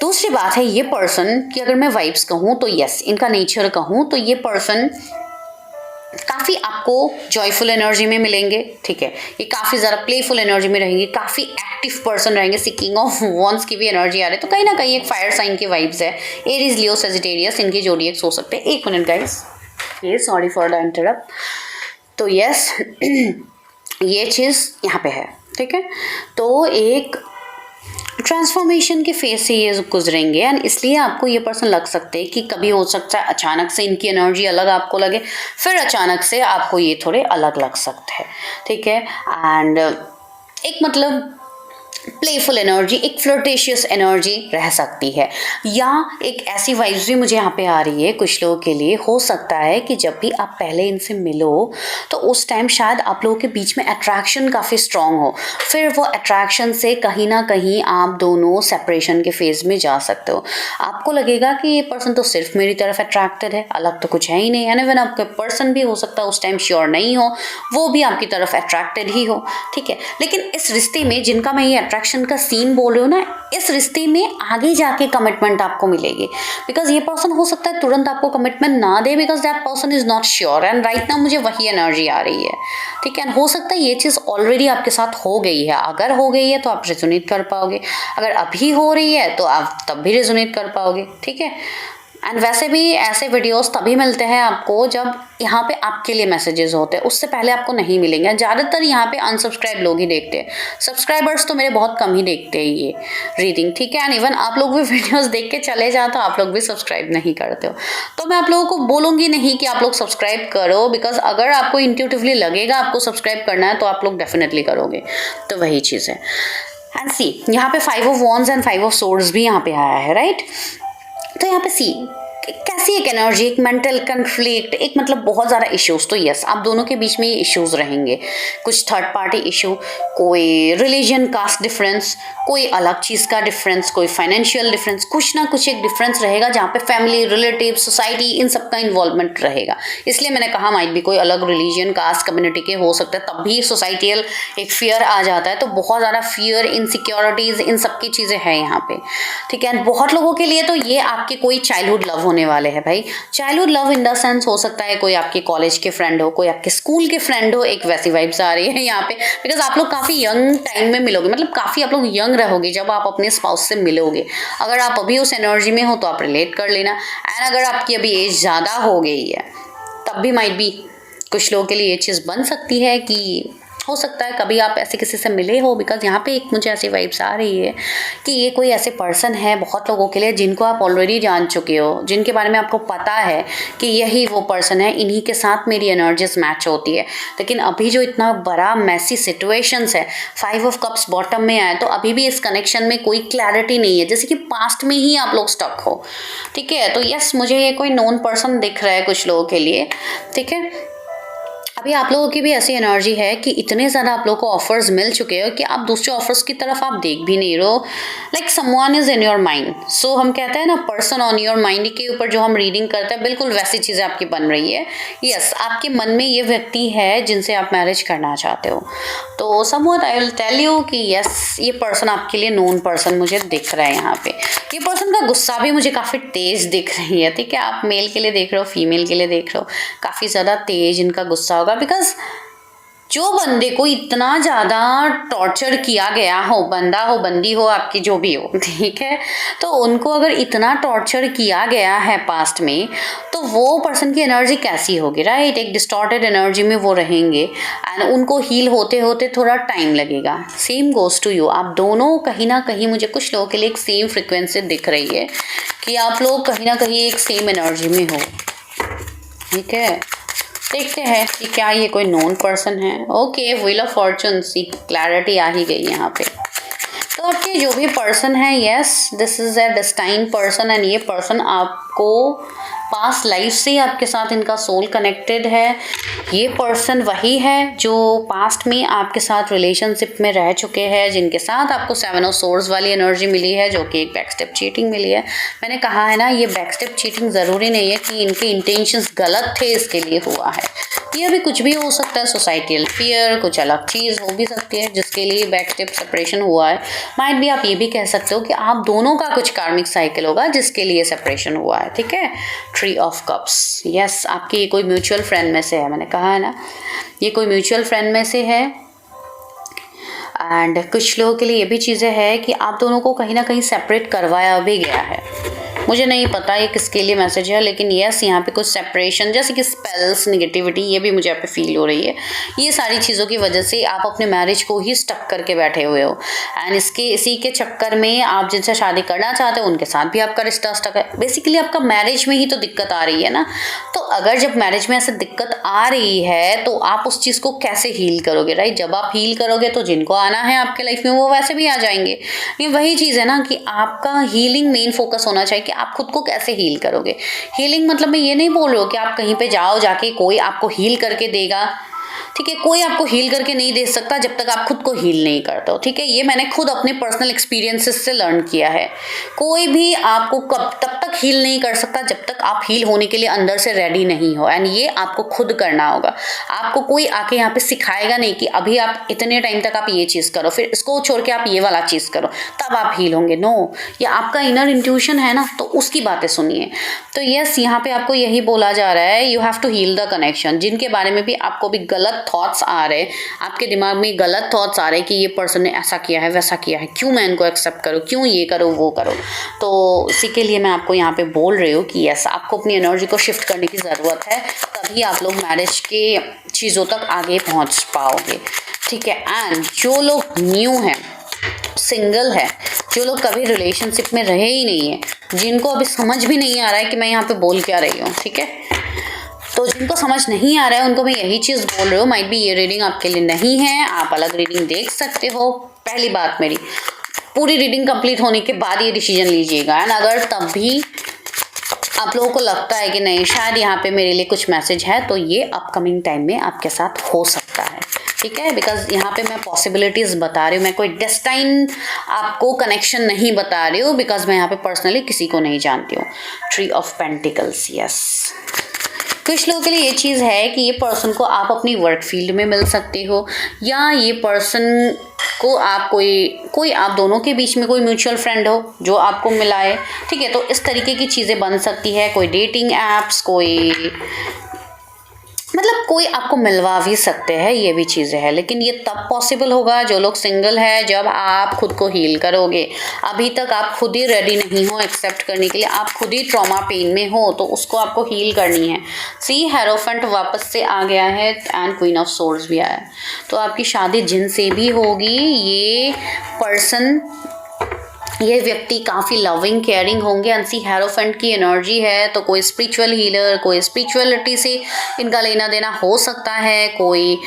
दूसरी बात है, ये पर्सन की अगर मैं वाइब्स कहूँ तो यस, इनका नेचर कहूँ तो ये पर्सन काफ़ी आपको जॉयफुल एनर्जी में मिलेंगे, ठीक है। ये काफ़ी ज़्यादा प्लेफुल एनर्जी में रहेंगे, काफ़ी एक्टिव पर्सन रहेंगे, सीकिंग ऑफ वॉन्स की भी एनर्जी आ रही है। तो कहीं ना कहीं एक फायर साइन की वाइब्स है, एरीज, लियो, सेजिटेरियस, इनके जोडिएक्स हो सकते हैं। एक मिनट गाइस, ये सॉरी फॉर द इंटरप्ट। तो यस ये चीज़ यहाँ पे है, ठीक है। तो एक ट्रांसफॉर्मेशन के फेज से ये गुजरेंगे एंड इसलिए आपको ये पर्सन लग सकते हैं कि कभी हो सकता है अचानक से इनकी एनर्जी अलग आपको लगे, फिर अचानक से आपको ये थोड़े अलग लग सकते हैं, ठीक है। एंड एक मतलब प्लेफुल एनर्जी, एक फ्लर्टेशियस एनर्जी रह सकती है, या एक ऐसी वाइब्स भी मुझे यहाँ पे आ रही है कुछ लोगों के लिए। हो सकता है कि जब भी आप पहले इनसे मिलो तो उस टाइम शायद आप लोगों के बीच में अट्रैक्शन काफ़ी स्ट्रॉन्ग हो, फिर वो अट्रैक्शन से कहीं ना कहीं आप दोनों सेपरेशन के फेज में जा सकते हो। आपको लगेगा कि ये पर्सन तो सिर्फ मेरी तरफ अट्रैक्टेड है, अलग तो कुछ है ही नहीं। यानी इवन आपका पर्सन भी हो सकता है उस टाइम श्योर नहीं हो, वो भी आपकी तरफ अट्रैक्टेड ही हो, ठीक है। लेकिन इस रिश्ते में जिनका मैं ये अट्रैक्शन का सीन बोल रही हूँ ना, इस रिश्ते में आगे जाके कमिटमेंट आपको मिलेगी। बिकॉज ये पर्सन हो सकता है तुरंत आपको कमिटमेंट ना दे, because that person is not sure and right now मुझे वही एनर्जी आ रही है, ठीक है। हो सकता है ये चीज़ ऑलरेडी आपके साथ हो गई है, अगर हो गई है तो आप रेजोनेट कर पाओगे, अगर अभी हो रही है तो आप तब भी रेजोनेट कर पाओगे, ठीक है। एंड वैसे भी ऐसे वीडियोस तभी मिलते हैं आपको जब यहाँ पे आपके लिए मैसेजेस होते हैं, उससे पहले आपको नहीं मिलेंगे। ज़्यादातर यहाँ पे अनसब्सक्राइब लोग ही देखते हैं, सब्सक्राइबर्स तो मेरे बहुत कम ही देखते हैं ये रीडिंग, ठीक है। एंड इवन आप लोग भी वीडियोस देख के चले जाओ तो आप लोग भी सब्सक्राइब नहीं करते हो, तो मैं आप लोगों को बोलूँगी नहीं कि आप लोग सब्सक्राइब करो, बिकॉज अगर आपको इंट्यूटिवली लगेगा आपको सब्सक्राइब करना है तो आप लोग डेफिनेटली करोगे, तो वही चीज़ है। एंड सी यहाँ पे 5 of wands and 5 of swords भी यहाँ पे आया है, राइट। तो यहाँ पे सी कैसी एक एनर्जी, एक मेंटल कन्फ्लिक्ट, एक मतलब बहुत ज़्यादा इश्यूज, तो यस आप दोनों के बीच में ये इश्यूज रहेंगे, कुछ थर्ड पार्टी इशू, कोई रिलीजन कास्ट डिफरेंस, कोई अलग चीज़ का डिफरेंस, कोई फाइनेंशियल डिफरेंस, कुछ ना कुछ एक डिफरेंस रहेगा जहाँ पे फैमिली, रिलेटिव, सोसाइटी, इन सबका इन्वॉल्वमेंट रहेगा। इसलिए मैंने कहा माइट भी कोई अलग रिलीजन कास्ट कम्युनिटी के हो सकता है, तब भी सोसाइटियल एक फियर आ जाता है, तो बहुत ज़्यादा फियर, इनसिक्योरिटीज़, इन सब की चीज़ें हैं यहाँ पे, ठीक है। बहुत लोगों के लिए तो ये आपके कोई चाइल्डहुड लव होने वाले हैं भाई। Childhood love in the sense हो सकता है कोई आपके कॉलेज के फ्रेंड हो, कोई आपके स्कूल के फ्रेंड हो, एक वैसी वाइब्स आ रही है यहाँ पे, बिकॉज आप लोग काफ़ी यंग टाइम में मिलोगे, मतलब काफ़ी आप लोग यंग रहोगे जब आप अपने स्पाउस से मिलोगे। अगर आप अभी उस एनर्जी में हो तो आप रिलेट कर लेना, एंड अगर आपकी अभी एज ज़्यादा हो गई है तब भी माइट भी कुछ लोगों के लिए ये चीज़ बन सकती है कि हो सकता है कभी आप ऐसे किसी से मिले हो, बिकॉज यहाँ पे एक मुझे ऐसी वाइब्स आ रही है कि ये कोई ऐसे पर्सन है बहुत लोगों के लिए जिनको आप ऑलरेडी जान चुके हो, जिनके बारे में आपको पता है कि यही वो पर्सन है, इन्हीं के साथ मेरी एनर्जीज मैच होती है। लेकिन अभी जो इतना बड़ा मैसी सिचुएशंस है, 5 ऑफ कप्स बॉटम में आए, तो अभी भी इस कनेक्शन में कोई क्लैरिटी नहीं है, जैसे कि पास्ट में ही आप लोग स्टक हो, ठीक है। तो यस मुझे ये कोई नोन पर्सन दिख रहा है कुछ लोगों के लिए, ठीक है। अभी आप लोगों की भी ऐसी एनर्जी है कि इतने ज़्यादा आप लोगों को ऑफर्स मिल चुके हो कि आप दूसरे ऑफर्स की तरफ आप देख भी नहीं रहो, like someone is in your mind. So हम कहते हैं ना पर्सन ऑन योर माइंड के ऊपर जो हम रीडिंग करते हैं, बिल्कुल वैसी चीज़ें आपकी बन रही है। यस आपके मन में ये व्यक्ति है जिनसे आप मैरिज करना चाहते हो, तो somewhat I will tell you कि यस ये पर्सन आपके लिए नोन पर्सन मुझे दिख रहा है यहाँ पे। ये पर्सन का गुस्सा भी मुझे काफ़ी तेज़ दिख रही है, ठीक है। आप मेल के लिए देख रहे हो, फीमेल के लिए देख रहे हो, काफ़ी ज़्यादा तेज इनका गुस्सा होगा, बिकॉज जो बंदे को इतना ज़्यादा टॉर्चर किया गया हो, बंदा हो बंदी हो आपकी जो भी हो, ठीक है, तो उनको अगर इतना टॉर्चर किया गया है पास्ट में, तो वो पर्सन की एनर्जी कैसी होगी, राइट। एक डिस्टॉर्टेड एनर्जी में वो रहेंगे एंड उनको हील होते होते थोड़ा टाइम लगेगा। सेम गोज टू यू, आप दोनों कहीं ना कहीं, मुझे कुछ लोगों के लिए एक सेम फ्रिक्वेंसी दिख रही है कि आप लोग कहीं ना कहीं एक सेम एनर्जी में हो, ठीक है। देखते हैं कि क्या ये कोई नोन पर्सन है। Okay wheel of fortune, see clarity आ ही गई यहाँ पे। तो आपके जो भी पर्सन है, yes this is a destine person, and ये पर्सन आपको पास्ट लाइफ से आपके साथ इनका सोल कनेक्टेड है। ये पर्सन वही है जो पास्ट में आपके साथ रिलेशनशिप में रह चुके हैं, जिनके साथ आपको 7 ऑफ सोर्ड्स वाली एनर्जी मिली है, जो कि एक बैकस्टेप चीटिंग मिली है। मैंने कहा है ना, ये बैकस्टेप चीटिंग ज़रूरी नहीं है कि इनके इंटेंशंस गलत थे इसके लिए हुआ है, ये भी कुछ भी हो सकता है, सोसाइटियल फियर, कुछ अलग चीज़ हो भी सकती है जिसके लिए बैकस्टेप सेपरेशन हुआ है। माइट भी आप ये भी कह सकते हो कि आप दोनों का कुछ कार्मिक साइकिल होगा जिसके लिए सेपरेशन हुआ है, ठीक है। ट्री ऑफ कप्स, यस आपकी ये कोई म्यूचुअल फ्रेंड में से है, मैंने कहा है ना ये कोई म्यूचुअल फ्रेंड में से है। एंड कुछ लोगों के लिए ये भी चीज़ें हैं कि आप दोनों को कहीं ना कहीं सेपरेट करवाया भी गया है। मुझे नहीं पता ये किसके लिए मैसेज है, लेकिन यस यहाँ पे कुछ सेपरेशन, जैसे कि स्पेल्स, नेगेटिविटी, ये भी मुझे यहाँ पे फील हो रही है। ये सारी चीज़ों की वजह से आप अपने मैरिज को ही स्टक करके बैठे हुए हो, एंड इसी के चक्कर में आप जिनसे शादी करना चाहते हो उनके साथ भी आपका रिश्ता स्टक है। बेसिकली आपका मैरिज में ही तो दिक्कत आ रही है ना। तो अगर जब मैरिज में ऐसे दिक्कत आ रही है तो आप उस चीज़ को कैसे हील करोगे, राइट। जब आप हील करोगे तो जिनको आना है आपके लाइफ में वो वैसे भी आ जाएंगे। ये वही चीज़ है ना कि आपका हीलिंग मेन फोकस होना चाहिए कि आप खुद को कैसे हील करोगे। हीलिंग मतलब मैं ये नहीं बोल रही हूँ कि आप कहीं पे जाओ, जाके कोई आपको हील करके देगा, ठीक है। कोई आपको हील करके नहीं दे सकता जब तक आप खुद को हील नहीं करते हो, ठीक है। ये मैंने खुद अपने पर्सनल एक्सपीरियंसेस से लर्न किया है। कोई भी आपको तब तक हील नहीं कर सकता जब तक आप हील होने के लिए अंदर से रेडी नहीं हो, एंड ये आपको खुद करना होगा। आपको कोई आके यहाँ पे सिखाएगा नहीं कि अभी आप इतने टाइम तक आप ये चीज़ करो, फिर इसको छोड़ के आप ये वाला चीज़ करो, तब आप हील होंगे। नो, ये आपका इनर इंट्यूशन है ना, तो उसकी बातें सुनिए। तो यस यहाँ पे आपको यही बोला जा रहा है, you have to heal the connection. जिनके बारे में भी आपको भी गलत गलत थॉट्स आ रहे हैं, आपके दिमाग में गलत थॉट्स आ रहे हैं कि ये पर्सन ने ऐसा किया है वैसा किया है, क्यों मैं इनको एक्सेप्ट करूँ, क्यों ये करो वो करो, तो इसी के लिए मैं आपको यहाँ पे बोल रही हूँ कि यस, आपको अपनी एनर्जी को शिफ्ट करने की ज़रूरत है, तभी आप लोग मैरिज के चीज़ों तक आगे पहुँच पाओगे, ठीक है। एंड जो लोग न्यू हैं, सिंगल है, जो लोग कभी रिलेशनशिप में रहे ही नहीं है, जिनको अभी समझ भी नहीं आ रहा है कि मैं यहाँ पे बोल क्या रही हूँ, ठीक है, तो जिनको समझ नहीं आ रहा है उनको मैं यही चीज़ बोल रही हूँ, माइट बी ये रीडिंग आपके लिए नहीं है, आप अलग रीडिंग देख सकते हो। पहली बात मेरी, पूरी रीडिंग कंप्लीट होने के बाद ये डिसीजन लीजिएगा। एंड अगर तब भी आप लोगों को लगता है कि नहीं शायद यहाँ पे मेरे लिए कुछ मैसेज है, तो ये अपकमिंग टाइम में आपके साथ हो सकता है, ठीक है। बिकॉज यहाँ पे मैं पॉसिबिलिटीज़ बता रही हूँ, मैं कोई डेस्टाइन आपको कनेक्शन नहीं बता रही हूँ, बिकॉज मैं यहाँ पे पर्सनली किसी को नहीं जानती हूँ। ट्री ऑफ पेंटिकल्स, यस, कुछ लोगों के लिए ये चीज़ है कि ये पर्सन को आप अपनी वर्क फील्ड में मिल सकते हो, या ये पर्सन को आप कोई आप दोनों के बीच में कोई म्यूचुअल फ्रेंड हो जो आपको मिलाए, ठीक है। तो इस तरीके की चीज़ें बन सकती है, कोई डेटिंग एप्स, कोई मतलब कोई आपको मिलवा भी सकते हैं, ये भी चीज़ें हैं, लेकिन ये तब पॉसिबल होगा जो लोग सिंगल है, जब आप खुद को हील करोगे। अभी तक आप खुद ही रेडी नहीं हो एक्सेप्ट करने के लिए, आप खुद ही ट्रॉमा पेन में हो, तो उसको आपको हील करनी है। सी हेरोफेंट वापस से आ गया है एंड क्वीन ऑफ सोर्ड्स भी आया है, तो आपकी शादी जिनसे भी होगी, ये पर्सन, ये व्यक्ति काफ़ी लविंग केयरिंग होंगे। अंसी हेरोफेंट की एनर्जी है, तो कोई स्पिरिचुअल हीलर, कोई स्पिरिचुअलिटी से इनका लेना देना हो सकता है, कोई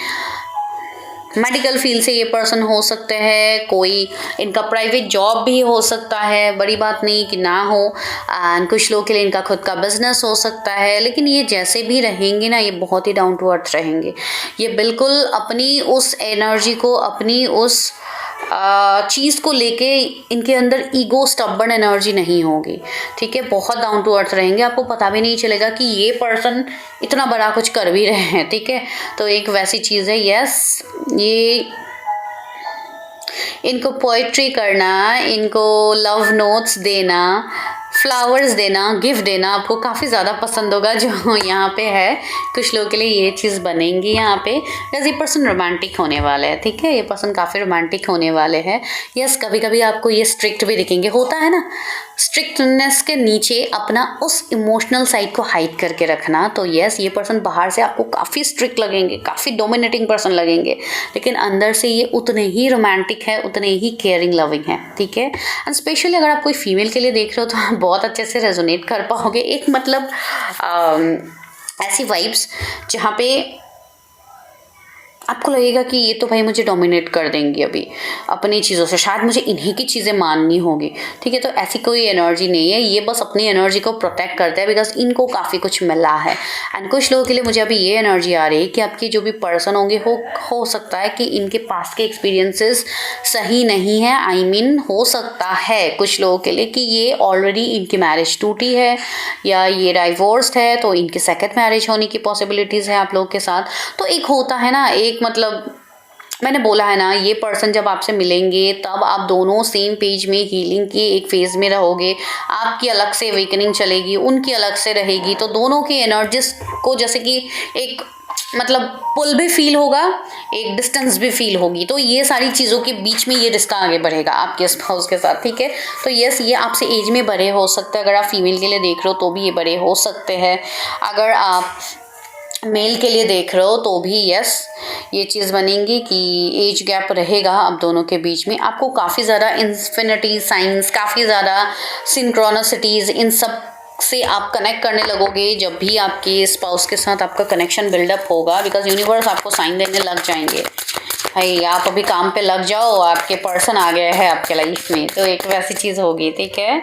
मेडिकल फील्ड से ये पर्सन हो सकते हैं, कोई इनका प्राइवेट जॉब भी हो सकता है, बड़ी बात नहीं कि ना हो। एंड कुछ लोगों के लिए इनका खुद का बिजनेस हो सकता है, लेकिन ये जैसे भी रहेंगे ना, ये बहुत ही डाउन टू अर्थ रहेंगे। ये बिल्कुल अपनी उस एनर्जी को, अपनी उस चीज़ को लेके इनके अंदर ईगो स्टबर्न एनर्जी नहीं होगी, ठीक है। बहुत डाउन टू अर्थ रहेंगे, आपको पता भी नहीं चलेगा कि ये पर्सन इतना बड़ा कुछ कर भी रहे हैं, ठीक है। तो एक वैसी चीज़ है, यस, ये इनको पोइट्री करना, इनको लव नोट्स देना, फ्लावर्स देना, गिफ्ट देना आपको काफ़ी ज़्यादा पसंद होगा, जो यहाँ पे है। कुछ लोगों के लिए ये चीज़ बनेंगी यहाँ पे, बिकॉज ये पर्सन रोमांटिक होने वाले हैं, ठीक है। ये पर्सन काफ़ी रोमांटिक होने वाले हैं। यस, कभी कभी आपको ये स्ट्रिक्ट भी दिखेंगे, होता है ना, स्ट्रिक्टनेस के नीचे अपना उस इमोशनल साइड को हाइड करके रखना। तो यस, ये पर्सन बाहर से आपको काफ़ी स्ट्रिक्ट लगेंगे, काफ़ी डोमिनेटिंग पर्सन लगेंगे, लेकिन अंदर से ये उतने ही रोमांटिक है, उतने ही केयरिंग लविंग है, ठीक है। एंड स्पेशली अगर आप कोई फीमेल के लिए देख रहे हो तो आप बहुत अच्छे से रेजोनेट कर पाओगे। एक मतलब ऐसी वाइब्स जहाँ पे आपको लगेगा कि ये तो भाई मुझे डोमिनेट कर देंगी अभी अपनी चीज़ों से, शायद मुझे इन्हीं की चीज़ें माननी होगी, ठीक है। तो ऐसी कोई एनर्जी नहीं है, ये बस अपनी एनर्जी को प्रोटेक्ट करते हैं, बिकॉज इनको काफ़ी कुछ मिला है। एंड कुछ लोगों के लिए मुझे अभी ये एनर्जी आ रही है कि आपकी जो भी पर्सन होंगे हो सकता है कि इनके पास के एक्सपीरियंसेस सही नहीं है, आई मीन हो सकता है कुछ लोगों के लिए कि ये ऑलरेडी इनकी मैरिज टूटी है या ये डाइवोर्स्ड है, तो इनकी सेकंड मैरिज होने की पॉसिबिलिटीज़ है आप लोगों के साथ। तो एक होता है ना, एक मतलब मैंने बोला है ना, ये पर्सन जब आपसे मिलेंगे तब आप दोनों सेम पेज में हीलिंग के एक फेज में रहोगे। आपकी अलग से अवेकनिंग चलेगी, उनकी अलग से रहेगी, तो दोनों की एनर्जीज को जैसे कि एक मतलब पुल भी फील होगा, एक डिस्टेंस भी फील होगी। तो ये सारी चीज़ों के बीच में ये रिश्ता आगे बढ़ेगा आपके स्पाउस के साथ, ठीक है। तो यस, ये आपसे एज में बड़े हो सकते हैं। अगर आप फीमेल के लिए देख रहे हो तो भी ये बड़े हो सकते हैं, अगर आप मेल के लिए देख रहे हो तो भी यस, ये चीज़ बनेगी कि एज गैप रहेगा आप दोनों के बीच में। आपको काफ़ी ज़्यादा इन्फिनिटी साइंस, काफ़ी ज़्यादा सिंक्रोनिसिटीज़, इन सब से आप कनेक्ट करने लगोगे जब भी आपके स्पाउस के साथ आपका कनेक्शन बिल्डअप होगा, बिकॉज यूनिवर्स आपको साइन देने लग जाएंगे, भाई आप अभी काम पे लग जाओ, आपके पर्सन आ गए हैं आपके लाइफ में। तो एक वैसी चीज़ होगी, ठीक है।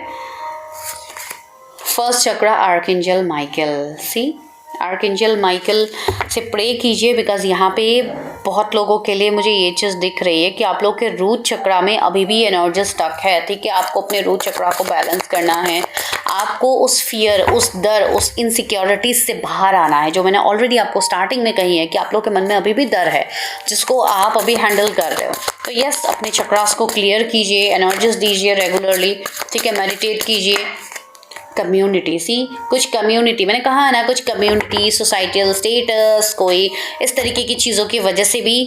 फर्स्ट चक्रा आर्कएंजल माइकल, सी आर्कएंजल माइकल से प्रे कीजिए, बिकॉज यहाँ पे बहुत लोगों के लिए मुझे ये चीज़ दिख रही है कि आप लोग के रूट चक्रा में अभी भी एनर्जी स्टक है, ठीक है। आपको अपने रूट चक्रा को बैलेंस करना है, आपको उस फियर, उस डर, उस इनसिक्योरिटीज से बाहर आना है, जो मैंने ऑलरेडी आपको स्टार्टिंग में कही है कि आप लोग के मन में अभी भी डर है जिसको आप अभी हैंडल कर रहे हो। तो यस, अपने चक्रास को क्लियर कीजिए, एनर्जीज दीजिए रेगुलरली, ठीक है। मेडिटेट कीजिए, कम्युनिटी, कुछ कम्युनिटी, मैंने कहा ना, कुछ कम्युनिटी, सोसाइटल स्टेटस, कोई इस तरीके की चीज़ों की वजह से भी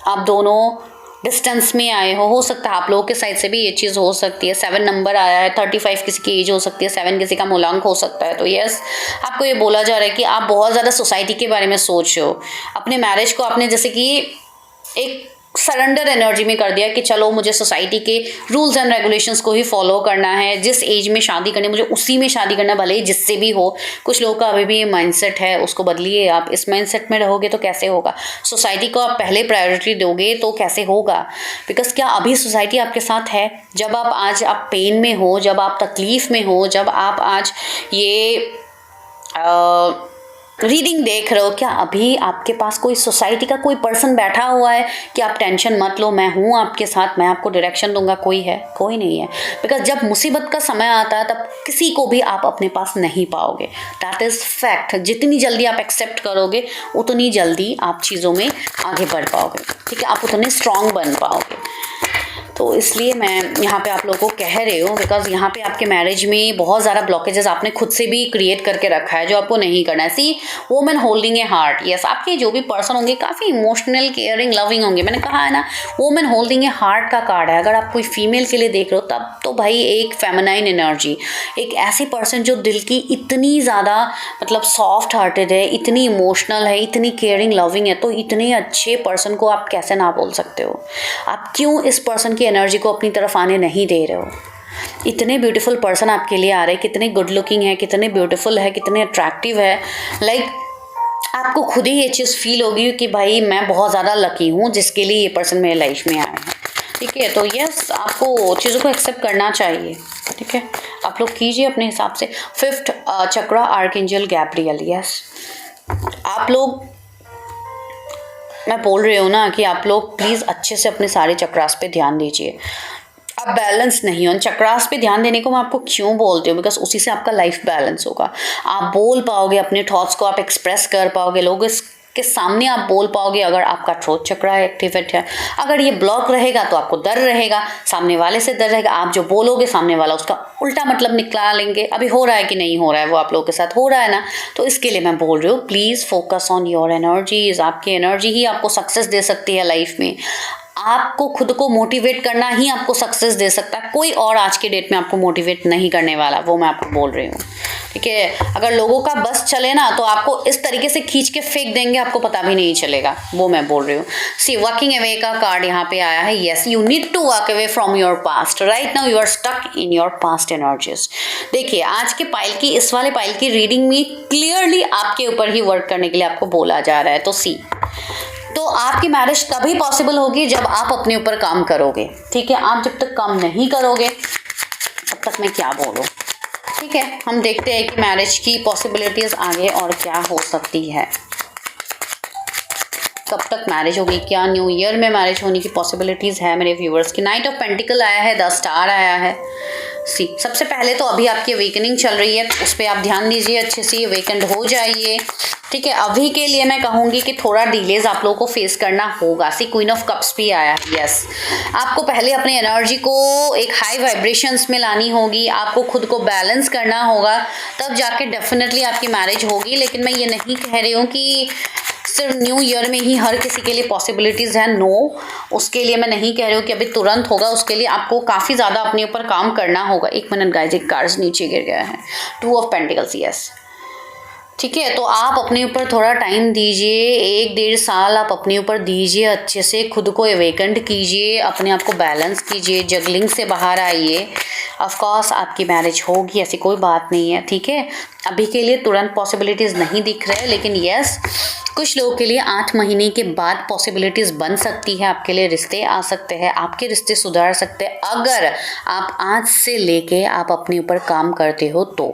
आप दोनों डिस्टेंस में आए हो सकता है आप लोगों के साइड से भी ये चीज़ हो सकती है। 7 नंबर आया है, 35 किसी की एज हो सकती है, 7 किसी का मूलांक हो सकता है। तो यस, आपको ये बोला जा रहा है कि आप बहुत ज़्यादा सोसाइटी के बारे में सोच रहे हो। अपने मैरिज को आपने जैसे कि एक सरेंडर एनर्जी में कर दिया कि चलो मुझे सोसाइटी के रूल्स एंड रेगुलेशंस को ही फॉलो करना है, जिस एज में शादी करनी मुझे उसी में शादी करना, भले ही जिससे भी हो। कुछ लोगों का अभी भी ये माइंडसेट है, उसको बदलिए। आप इस माइंडसेट में रहोगे तो कैसे होगा? सोसाइटी को आप पहले प्रायोरिटी दोगे तो कैसे होगा? बिकॉज क्या अभी सोसाइटी आपके साथ है? जब आप पेन में हो, जब आप तकलीफ में हो, जब आप आज ये रीडिंग देख रहे हो, क्या अभी आपके पास कोई सोसाइटी का कोई पर्सन बैठा हुआ है कि आप टेंशन मत लो, मैं हूँ आपके साथ, मैं आपको डायरेक्शन दूंगा? कोई है? कोई नहीं है। बिकॉज जब मुसीबत का समय आता है तब किसी को भी आप अपने पास नहीं पाओगे। That is fact. जितनी जल्दी आप एक्सेप्ट करोगे उतनी जल्दी आप चीज़ों में आगे बढ़ पाओगे, ठीक है? आप उतने स्ट्रांग बन पाओगे। तो इसलिए मैं यहाँ पे आप लोगों को कह रही हूँ, बिकॉज यहाँ पे आपके मैरिज में बहुत ज़्यादा ब्लॉकेजेस आपने खुद से भी क्रिएट करके रखा है जो आपको नहीं करना है। See woman holding a heart, yes, आपके जो भी पर्सन होंगे काफ़ी इमोशनल, केयरिंग, लविंग होंगे। मैंने कहा है ना, वुमन होल्डिंग ए हार्ट का कार्ड है। अगर आप कोई फीमेल के लिए देख रहे हो तब तो भाई एक फेमिनाइन एनर्जी, एक ऐसी पर्सन जो दिल की इतनी ज़्यादा मतलब सॉफ्ट हार्टेड है, इतनी इमोशनल है, इतनी केयरिंग, लविंग है, तो इतने अच्छे पर्सन को आप कैसे ना बोल सकते हो? आप क्यों इस पर्सन एनर्जी को अपनी तरफ आने नहीं दे रहे हो? इतने ब्यूटीफुल पर्सन आपके लिए आ रहे हैं, कितने गुड लुकिंग है, कितने ब्यूटीफुल है, कितने अट्रैक्टिव है। आपको खुद ही ये चीज़ फील होगी कि भाई मैं बहुत ज़्यादा लकी हूँ जिसके लिए ये पर्सन मेरे लाइफ में आए हैं, ठीक है? तो यस, आपको चीज़ों को एक्सेप्ट करना चाहिए, ठीक है? आप लोग कीजिए अपने हिसाब से। 5th चक्रा, आर्कएंजल गैब्रियल। यस, आप लोग, मैं बोल रही हूँ ना कि आप लोग प्लीज़ अच्छे से अपने सारे चक्रास पे ध्यान दीजिए। आप बैलेंस नहीं हो। चक्रास पे ध्यान देने को मैं आपको क्यों बोलती हूँ? बिकॉज उसी से आपका लाइफ बैलेंस होगा। आप बोल पाओगे अपने थॉट्स को, आप एक्सप्रेस कर पाओगे, लोगों के सामने आप बोल पाओगे अगर आपका थ्रोट चक्रा एक्टिवेट है। अगर ये ब्लॉक रहेगा तो आपको डर रहेगा, सामने वाले से डर रहेगा। आप जो बोलोगे सामने वाला उसका उल्टा मतलब निकला लेंगे। अभी हो रहा है कि नहीं हो रहा है, वो आप लोगों के साथ हो रहा है ना। तो इसके लिए मैं बोल रही हूँ, please focus on your energies. आपकी एनर्जी ही आपको सक्सेस दे सकती है लाइफ में। आपको खुद को मोटिवेट करना ही आपको सक्सेस दे सकता है। कोई और आज के डेट में आपको मोटिवेट नहीं करने वाला, वो मैं आपको बोल रही हूँ, ठीक है? अगर लोगों का बस चले ना तो आपको इस तरीके से खींच के फेंक देंगे, आपको पता भी नहीं चलेगा, वो मैं बोल रही हूँ। सी वॉकिंग अवे का कार्ड यहाँ पे आया है। Yes, you need to walk away from your past. Right now you are stuck in your past energies. देखिए, आज के पाइल की, इस वाले पाइल की रीडिंग में क्लियरली आपके ऊपर ही वर्क करने के लिए आपको बोला जा रहा है। तो सी, तो आपकी मैरिज तभी पॉसिबल होगी जब आप अपने ऊपर काम करोगे, ठीक है? आप जब तक काम नहीं करोगे तब तक मैं क्या बोलूँ, ठीक है? हम देखते हैं कि मैरिज की पॉसिबिलिटीज आगे और क्या हो सकती है। कब तक मैरिज होगी, क्या न्यू ईयर में मैरिज होने की पॉसिबिलिटीज है मेरे व्यूअर्स की। नाइट ऑफ पेंटिकल आया है, 10 स्टार आया है। सी, सबसे पहले तो अभी आपकी अवेकनिंग चल रही है, उस पर आप ध्यान दीजिए, अच्छे से अवेकन्ड हो जाइए, ठीक है? अभी के लिए मैं कहूँगी कि थोड़ा डिलेज आप लोगों को फेस करना होगा। सी, क्वीन ऑफ कप्स भी आया है। यस, आपको पहले अपनी एनर्जी को एक हाई वाइब्रेशंस में लानी होगी, आपको खुद को बैलेंस करना होगा, तब जाके डेफिनेटली आपकी मैरिज होगी। लेकिन मैं ये नहीं कह रही हूँ कि सिर्फ न्यू ईयर में ही हर किसी के लिए पॉसिबिलिटीज़ है। नो, उसके लिए मैं नहीं कह रही हूँ कि अभी तुरंत होगा। उसके लिए आपको काफ़ी ज़्यादा अपने ऊपर काम करना होगा। 1 मिनट गाइस, एक कार्ड्स नीचे गिर गया है। 2 ऑफ पेंटिकल्स। यस, ठीक है? तो आप अपने ऊपर थोड़ा टाइम दीजिए, 1-1.5 साल आप अपने ऊपर दीजिए, अच्छे से खुद को अवेकन्ड कीजिए, अपने आप को बैलेंस कीजिए, जगलिंग से बाहर आइए। ऑफ कोर्स आपकी मैरिज होगी, ऐसी कोई बात नहीं है, ठीक है? अभी के लिए तुरंत पॉसिबिलिटीज़ नहीं दिख रहे, लेकिन यस, कुछ लोगों के लिए 8 महीने के बाद पॉसिबिलिटीज़ बन सकती है। आपके लिए रिश्ते आ सकते हैं, आपके रिश्ते सुधर सकते हैं अगर आप आज से लेके आप अपने ऊपर काम करते हो तो,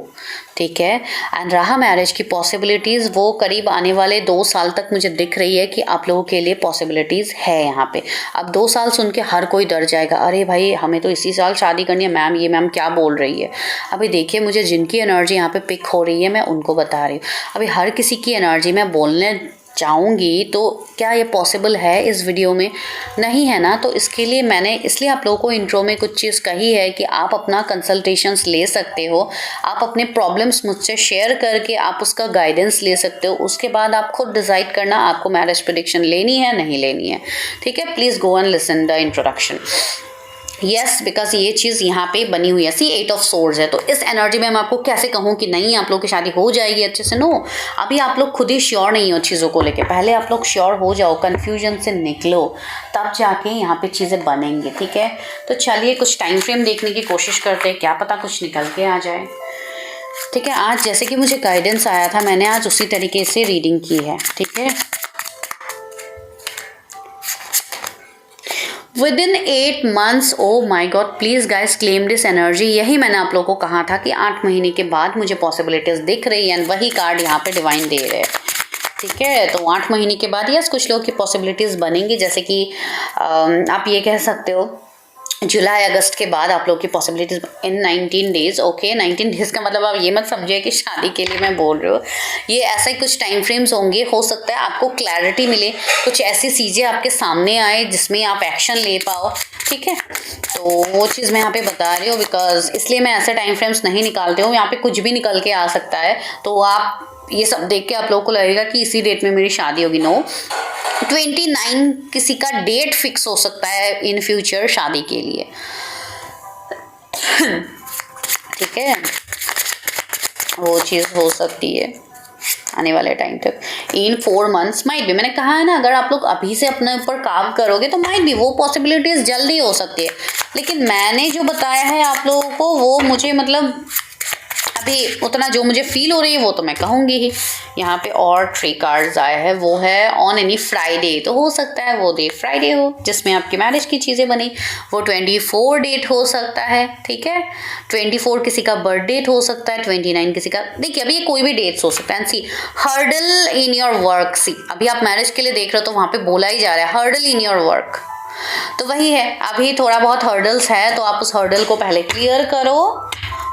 ठीक है? एंड रहा मैरिज की पॉसिबिलिटीज़, वो करीब आने वाले 2 साल तक मुझे दिख रही है कि आप लोगों के लिए पॉसिबिलिटीज़ है यहाँ पे। अब 2 साल सुन के हर कोई डर जाएगा, अरे भाई हमें तो इसी साल शादी करनी है मैम, ये मैम क्या बोल रही है? अभी देखिए, मुझे जिनकी एनर्जी यहाँ पे पिक हो रही है मैं उनको बता रही हूँ। अभी हर किसी की एनर्जी में बोलने चाहूँगी, तो क्या ये पॉसिबल है इस वीडियो में? नहीं है ना। तो इसके लिए मैंने इसलिए आप लोगों को इंट्रो में कुछ चीज़ कही है कि आप अपना कंसल्टेशंस ले सकते हो, आप अपने प्रॉब्लम्स मुझसे शेयर करके आप उसका गाइडेंस ले सकते हो। उसके बाद आप खुद डिसाइड करना आपको मैरिज प्रेडिक्शन लेनी है नहीं लेनी है। ठीक है, please go and listen the introduction. Yes, because ये चीज़ यहाँ पे बनी हुई है। सी 8 ऑफ सोर्ड्स है, तो इस एनर्जी में मैं आपको कैसे कहूँ कि नहीं आप लोग की शादी हो जाएगी अच्छे से? नो, अभी आप लोग खुद ही श्योर नहीं हो चीज़ों को लेके। पहले आप लोग श्योर हो जाओ, कन्फ्यूजन से निकलो, तब जाके यहाँ पे चीज़ें बनेंगी। ठीक है, तो चलिए कुछ टाइम फ्रेम देखने की कोशिश करते हैं, क्या पता कुछ निकल के आ जाए। ठीक है, आज जैसे कि मुझे गाइडेंस आया था, मैंने आज उसी तरीके से रीडिंग की है। ठीक है, within 8 months, oh my god, please guys claim this energy. यही मैंने आप लोगों को कहा था कि 8 महीने के बाद मुझे पॉसिबिलिटीज़ दिख रही हैं, वही कार्ड यहाँ पे डिवाइन दे रहे हैं। ठीक है, तो 8 महीने के बाद यस कुछ लोगों की पॉसिबिलिटीज़ बनेंगी, जैसे कि आप ये कह सकते हो जुलाई अगस्त के बाद आप लोग की possibilities in 19 days. Okay, 19 days का मतलब आप ये मत समझिए कि शादी के लिए मैं बोल रही हूँ, ये ऐसा ही कुछ टाइम फ्रेम्स होंगे। हो सकता है आपको क्लैरिटी मिले, कुछ ऐसी चीज़ें आपके सामने आए जिसमें आप एक्शन ले पाओ। ठीक है, तो वो चीज़ मैं यहाँ पे बता रही हूँ, बिकॉज इसलिए मैं ऐसे टाइम फ्रेम्स नहीं निकालती हूँ। यहाँ पे कुछ भी निकल के आ सकता है, तो आप ये सब देख के आप लोगों को लगेगा कि इसी डेट में मेरी शादी होगी। नो, 29 किसी का डेट फिक्स हो सकता है इन फ्यूचर शादी के लिए। ठीक है, वो चीज़ हो सकती है आने वाले टाइम तक, इन 4 months माइट भी। मैंने कहा है ना, अगर आप लोग अभी से अपने ऊपर काम करोगे तो माइट भी वो पॉसिबिलिटीज़ जल्दी हो सकती है। लेकिन मैंने जो बताया है आप लोगों को, वो मुझे मतलब अभी उतना जो मुझे फील हो रही है वो तो मैं कहूँगी ही। यहाँ पे और 3 कार्ड्स आए हैं, वो है ऑन एनी फ्राइडे। तो हो सकता है वो डे फ्राइडे हो जिसमें आपकी मैरिज की चीज़ें बनी। वो 24 डेट हो सकता है। ठीक है, 24 किसी का बर्थ डेट हो सकता है, 29 किसी का। देखिए, अभी ये कोई भी डेट्स हो सकता है। सी हर्डल इन योर वर्क, सी अभी आप मैरिज के लिए देख रहे हो तो वहाँ पे बोला ही जा रहा है हर्डल इन योर वर्क। तो वही है, अभी थोड़ा बहुत हर्डल्स है, तो आप उस हर्डल को पहले क्लियर करो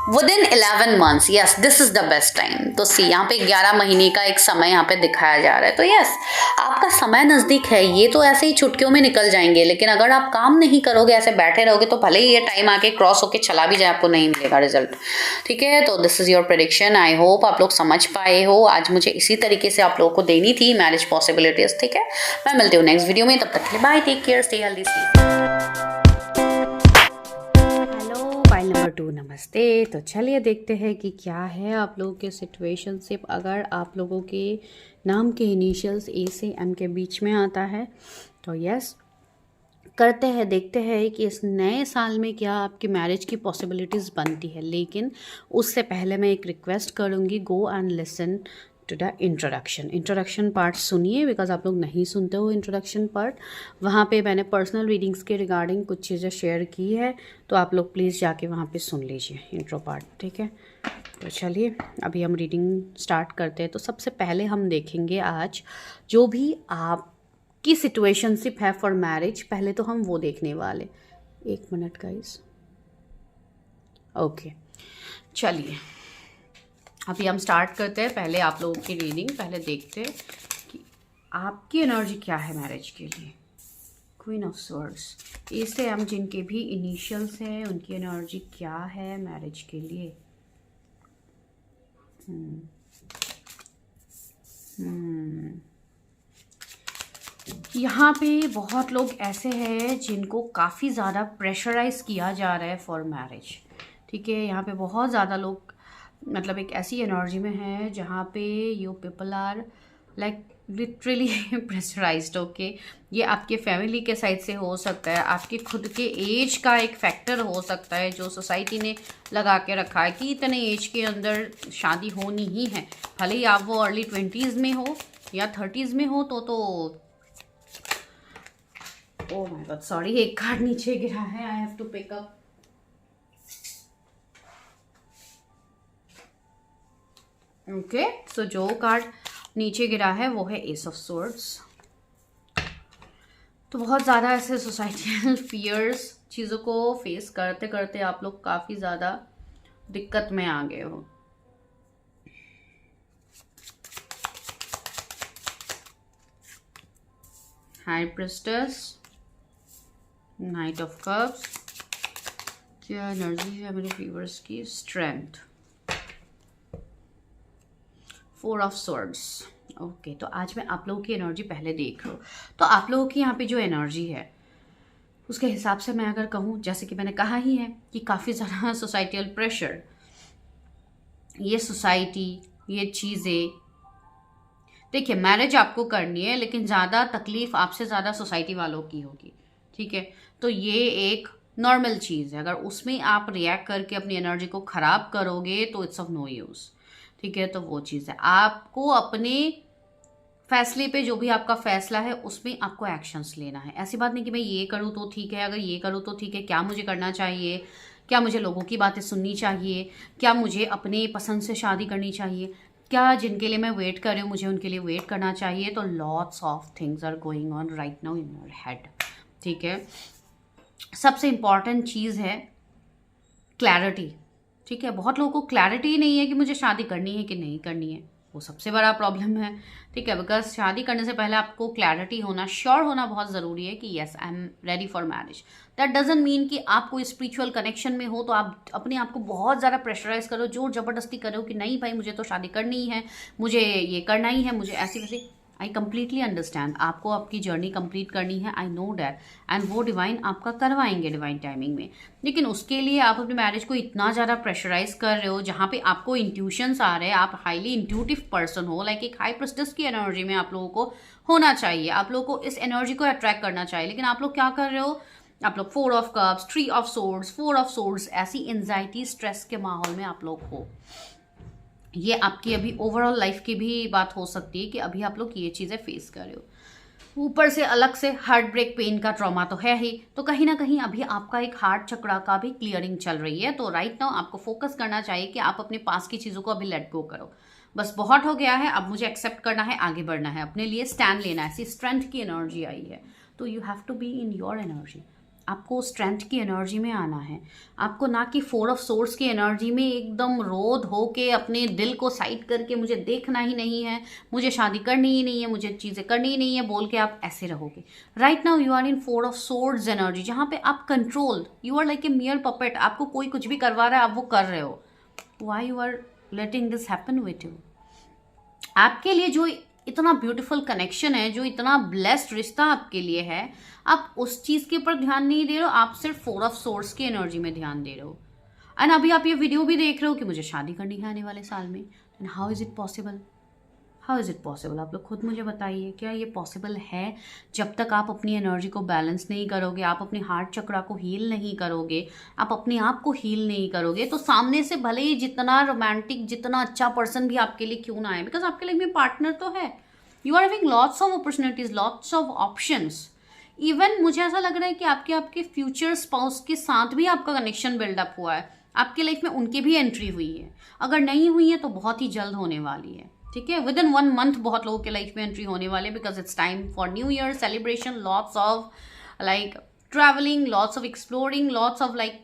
within 11 months। Yes, this is the best time. तो सी यहाँ पे 11 महीने का एक समय यहाँ पे दिखाया जा रहा है। तो यस, आपका समय नज़दीक है। ये तो ऐसे ही चुटकियों में निकल जाएंगे, लेकिन अगर आप काम नहीं करोगे, ऐसे बैठे रहोगे, तो भले ही ये टाइम आके क्रॉस होके चला भी जाए, आपको नहीं मिलेगा रिजल्ट। ठीक है, तो this is your prediction. I hope आप लोग समझ पाए हो। आज मुझे इसी तरीके से आप लोगों को देनी थी मैरिज पॉसिबिलिटीज। ठीक है, मैं मिलती हूँ नेक्स्ट वीडियो में, तब तक के लिए bye, take care, stay healthy, file number 2 नमस्ते। तो चलिए देखते हैं कि क्या है आप लोगों के सिचुएशनशिप। अगर आप लोगों के नाम के इनिशियल्स ए से एम के बीच में आता है तो यस करते हैं, देखते हैं कि इस नए साल में क्या आपकी मैरिज की पॉसिबिलिटीज़ बनती है। लेकिन उससे पहले मैं एक रिक्वेस्ट करूँगी, go and listen to the introduction part सुनिए, बिकॉज आप लोग नहीं सुनते हो इंट्रोडक्शन पार्ट। वहाँ पे मैंने पर्सनल रीडिंग्स के रिगार्डिंग कुछ चीज़ें शेयर की है, तो आप लोग प्लीज़ जाके वहाँ पे सुन लीजिए इंट्रो पार्ट। ठीक है, तो चलिए अभी हम रीडिंग स्टार्ट करते हैं। तो सबसे पहले हम देखेंगे आज जो भी आपकी सिचुएशनशिप है फॉर मैरिज, पहले तो हम वो देखने वाले। 1 मिनट गाइस। ओके, चलिए अभी हम स्टार्ट करते हैं। पहले आप लोगों की रीडिंग पहले देखते हैं कि आपकी एनर्जी क्या है मैरिज के लिए। क्वीन ऑफ स्वर्ड्स, ए से एम जिनके भी इनिशियल्स हैं, उनकी एनर्जी क्या है मैरिज के लिए। यहाँ पे बहुत लोग ऐसे हैं जिनको काफ़ी ज़्यादा प्रेशराइज किया जा रहा है फॉर मैरिज। ठीक है, यहाँ पे बहुत ज़्यादा लोग मतलब एक ऐसी एनर्जी में है जहाँ पे you people are like literally pressurised. Okay, ये आपके फैमिली के साइड से हो सकता है, आपके खुद के एज का एक फैक्टर हो सकता है जो सोसाइटी ने लगा के रखा है कि इतने एज के अंदर शादी होनी ही है, भले ही आप वो अर्ली 20s में हो या 30s में हो। तो ओह माय गॉड, सॉरी, एक कार्ड नीचे गिरा है, I have to pick up. Okay, so जो कार्ड नीचे गिरा है वो है एस ऑफ सोर्ड्स। तो बहुत ज़्यादा ऐसे सोसाइटल फियर्स चीज़ों को फेस करते करते आप लोग काफ़ी ज़्यादा दिक्कत में आ गए हो। High priestess, night of cups, क्या एनर्जी है मेरे व्यूअर्स की, स्ट्रेंथ, 4 ऑफ सॉर्ड्स। ओके, तो आज मैं आप लोगों की एनर्जी पहले देख रहा हूँ। तो आप लोगों की यहाँ पे जो एनर्जी है उसके हिसाब से मैं अगर कहूँ, जैसे कि मैंने कहा ही है कि काफ़ी ज़्यादा सोसाइटल प्रेशर, ये सोसाइटी, ये चीज़ें, देखिए मैरिज आपको करनी है लेकिन ज़्यादा तकलीफ आपसे ज़्यादा सोसाइटी वालों की होगी, ठीक है। तो ये एक नॉर्मल चीज़ है, अगर उसमें आप रिएक्ट करके अपनी एनर्जी को ख़राब करोगे तो इट्स ऑफ नो यूज़, ठीक है। तो वो चीज़ है, आपको अपने फैसले पे, जो भी आपका फैसला है उसमें आपको एक्शंस लेना है। ऐसी बात नहीं कि मैं ये करूँ तो ठीक है, अगर ये करूँ तो ठीक है, क्या मुझे करना चाहिए, क्या मुझे लोगों की बातें सुननी चाहिए, क्या मुझे अपने पसंद से शादी करनी चाहिए, क्या जिनके लिए मैं वेट कर रही हूँ मुझे उनके लिए वेट करना चाहिए। तो lots of things are going on right now in your head, ठीक है। सबसे इम्पॉर्टेंट चीज़ है क्लैरिटी, ठीक है। बहुत लोगों को क्लैरिटी नहीं है कि मुझे शादी करनी है कि नहीं करनी है, वो सबसे बड़ा प्रॉब्लम है, ठीक है। बिकॉज शादी करने से पहले आपको क्लैरिटी होना, श्योर होना बहुत ज़रूरी है कि yes I am ready for marriage. That doesn't mean कि आप कोई स्पिरिचुअल कनेक्शन में हो तो आप अपने आप को बहुत ज़्यादा प्रेशराइज करो, जोर ज़बरदस्ती करो कि नहीं भाई मुझे तो शादी करनी ही है, मुझे ये करना ही है, मुझे ऐसी वैसी। आई कंप्लीटली अंडरस्टैंड, आपको आपकी जर्नी कंप्लीट करनी है, आई नो डैट, एंड वो डिवाइन आपका करवाएंगे डिवाइन टाइमिंग में। लेकिन उसके लिए आप अपनी मैरिज को इतना ज़्यादा प्रेशराइज कर रहे हो, जहाँ पे आपको इंट्यूशंस आ रहे हैं, आप हाईली इंट्यूटिव पर्सन हो, लाइक एक हाई प्रिस्टेस की एनर्जी में आप लोगों को होना चाहिए, आप लोगों को इस एनर्जी को अट्रैक्ट करना चाहिए। लेकिन आप लोग क्या कर रहे हो, आप लोग 4 of cups, 3 of swords, 4 of swords, ऐसी एंजाइटी स्ट्रेस के माहौल में आप लोग हो। ये आपकी अभी ओवरऑल लाइफ की भी बात हो सकती है कि अभी आप लोग ये चीज़ें फेस कर रहे हो। ऊपर से अलग से हार्ट ब्रेक पेन का ट्रॉमा तो है ही, तो कहीं ना कहीं अभी आपका एक हार्ट चक्रा का भी क्लियरिंग चल रही है। तो राइट नाउ आपको फोकस करना चाहिए कि आप अपने पास की चीज़ों को अभी लेट गो करो, बस बहुत हो गया है, अब मुझे एक्सेप्ट करना है, आगे बढ़ना है, अपने लिए स्टैंड लेना है। ऐसी स्ट्रेंथ की एनर्जी आई है, तो you have to be in your energy, आपको स्ट्रेंथ की एनर्जी में आना है। आपको ना कि 4 ऑफ सोर्स की एनर्जी में एकदम रोध हो के अपने दिल को साइड करके मुझे देखना ही नहीं है, मुझे शादी करनी ही नहीं है, मुझे चीज़ें करनी ही नहीं है बोल के आप ऐसे रहोगे। Right now you are in 4 of swords energy, जहाँ पे आप control, you are like a mere puppet, आपको कोई कुछ भी करवा रहा है आप वो कर रहे हो। Why you are letting this happen with you? आपके लिए जो इतना ब्यूटीफुल कनेक्शन है, जो इतना ब्लेस्ड रिश्ता आपके लिए है, आप उस चीज़ के ऊपर ध्यान नहीं दे रहे हो, आप सिर्फ 4 ऑफ सोर्स की एनर्जी में ध्यान दे रहे हो। एंड अभी आप ये वीडियो भी देख रहे हो कि मुझे शादी करनी है आने वाले साल में। And how is it possible? How is it possible? आप लोग खुद मुझे बताइए, क्या ये पॉसिबल है? जब तक आप अपनी एनर्जी को बैलेंस नहीं करोगे, आप अपने हार्ट चक्रा को हील नहीं करोगे, आप अपने आप को हील नहीं करोगे, तो सामने से भले ही जितना रोमांटिक, जितना अच्छा पर्सन भी आपके लिए क्यों ना आए, बिकॉज आपके लाइफ में पार्टनर तो है, you are having lots of opportunities, lots of options. Even मुझे ऐसा लग रहा है कि आपके फ्यूचर स्पाउस के साथ भी आपका कनेक्शन बिल्डअप हुआ है, आपके लाइफ में उनकी भी एंट्री हुई है। अगर नहीं हुई है तो बहुत ही जल्द होने वाली है, ठीक है। विद इन 1 मंथ बहुत लोगों के लाइफ में एंट्री होने वाले, because it's time for new year celebration, lots of like travelling, lots of exploring, lots of like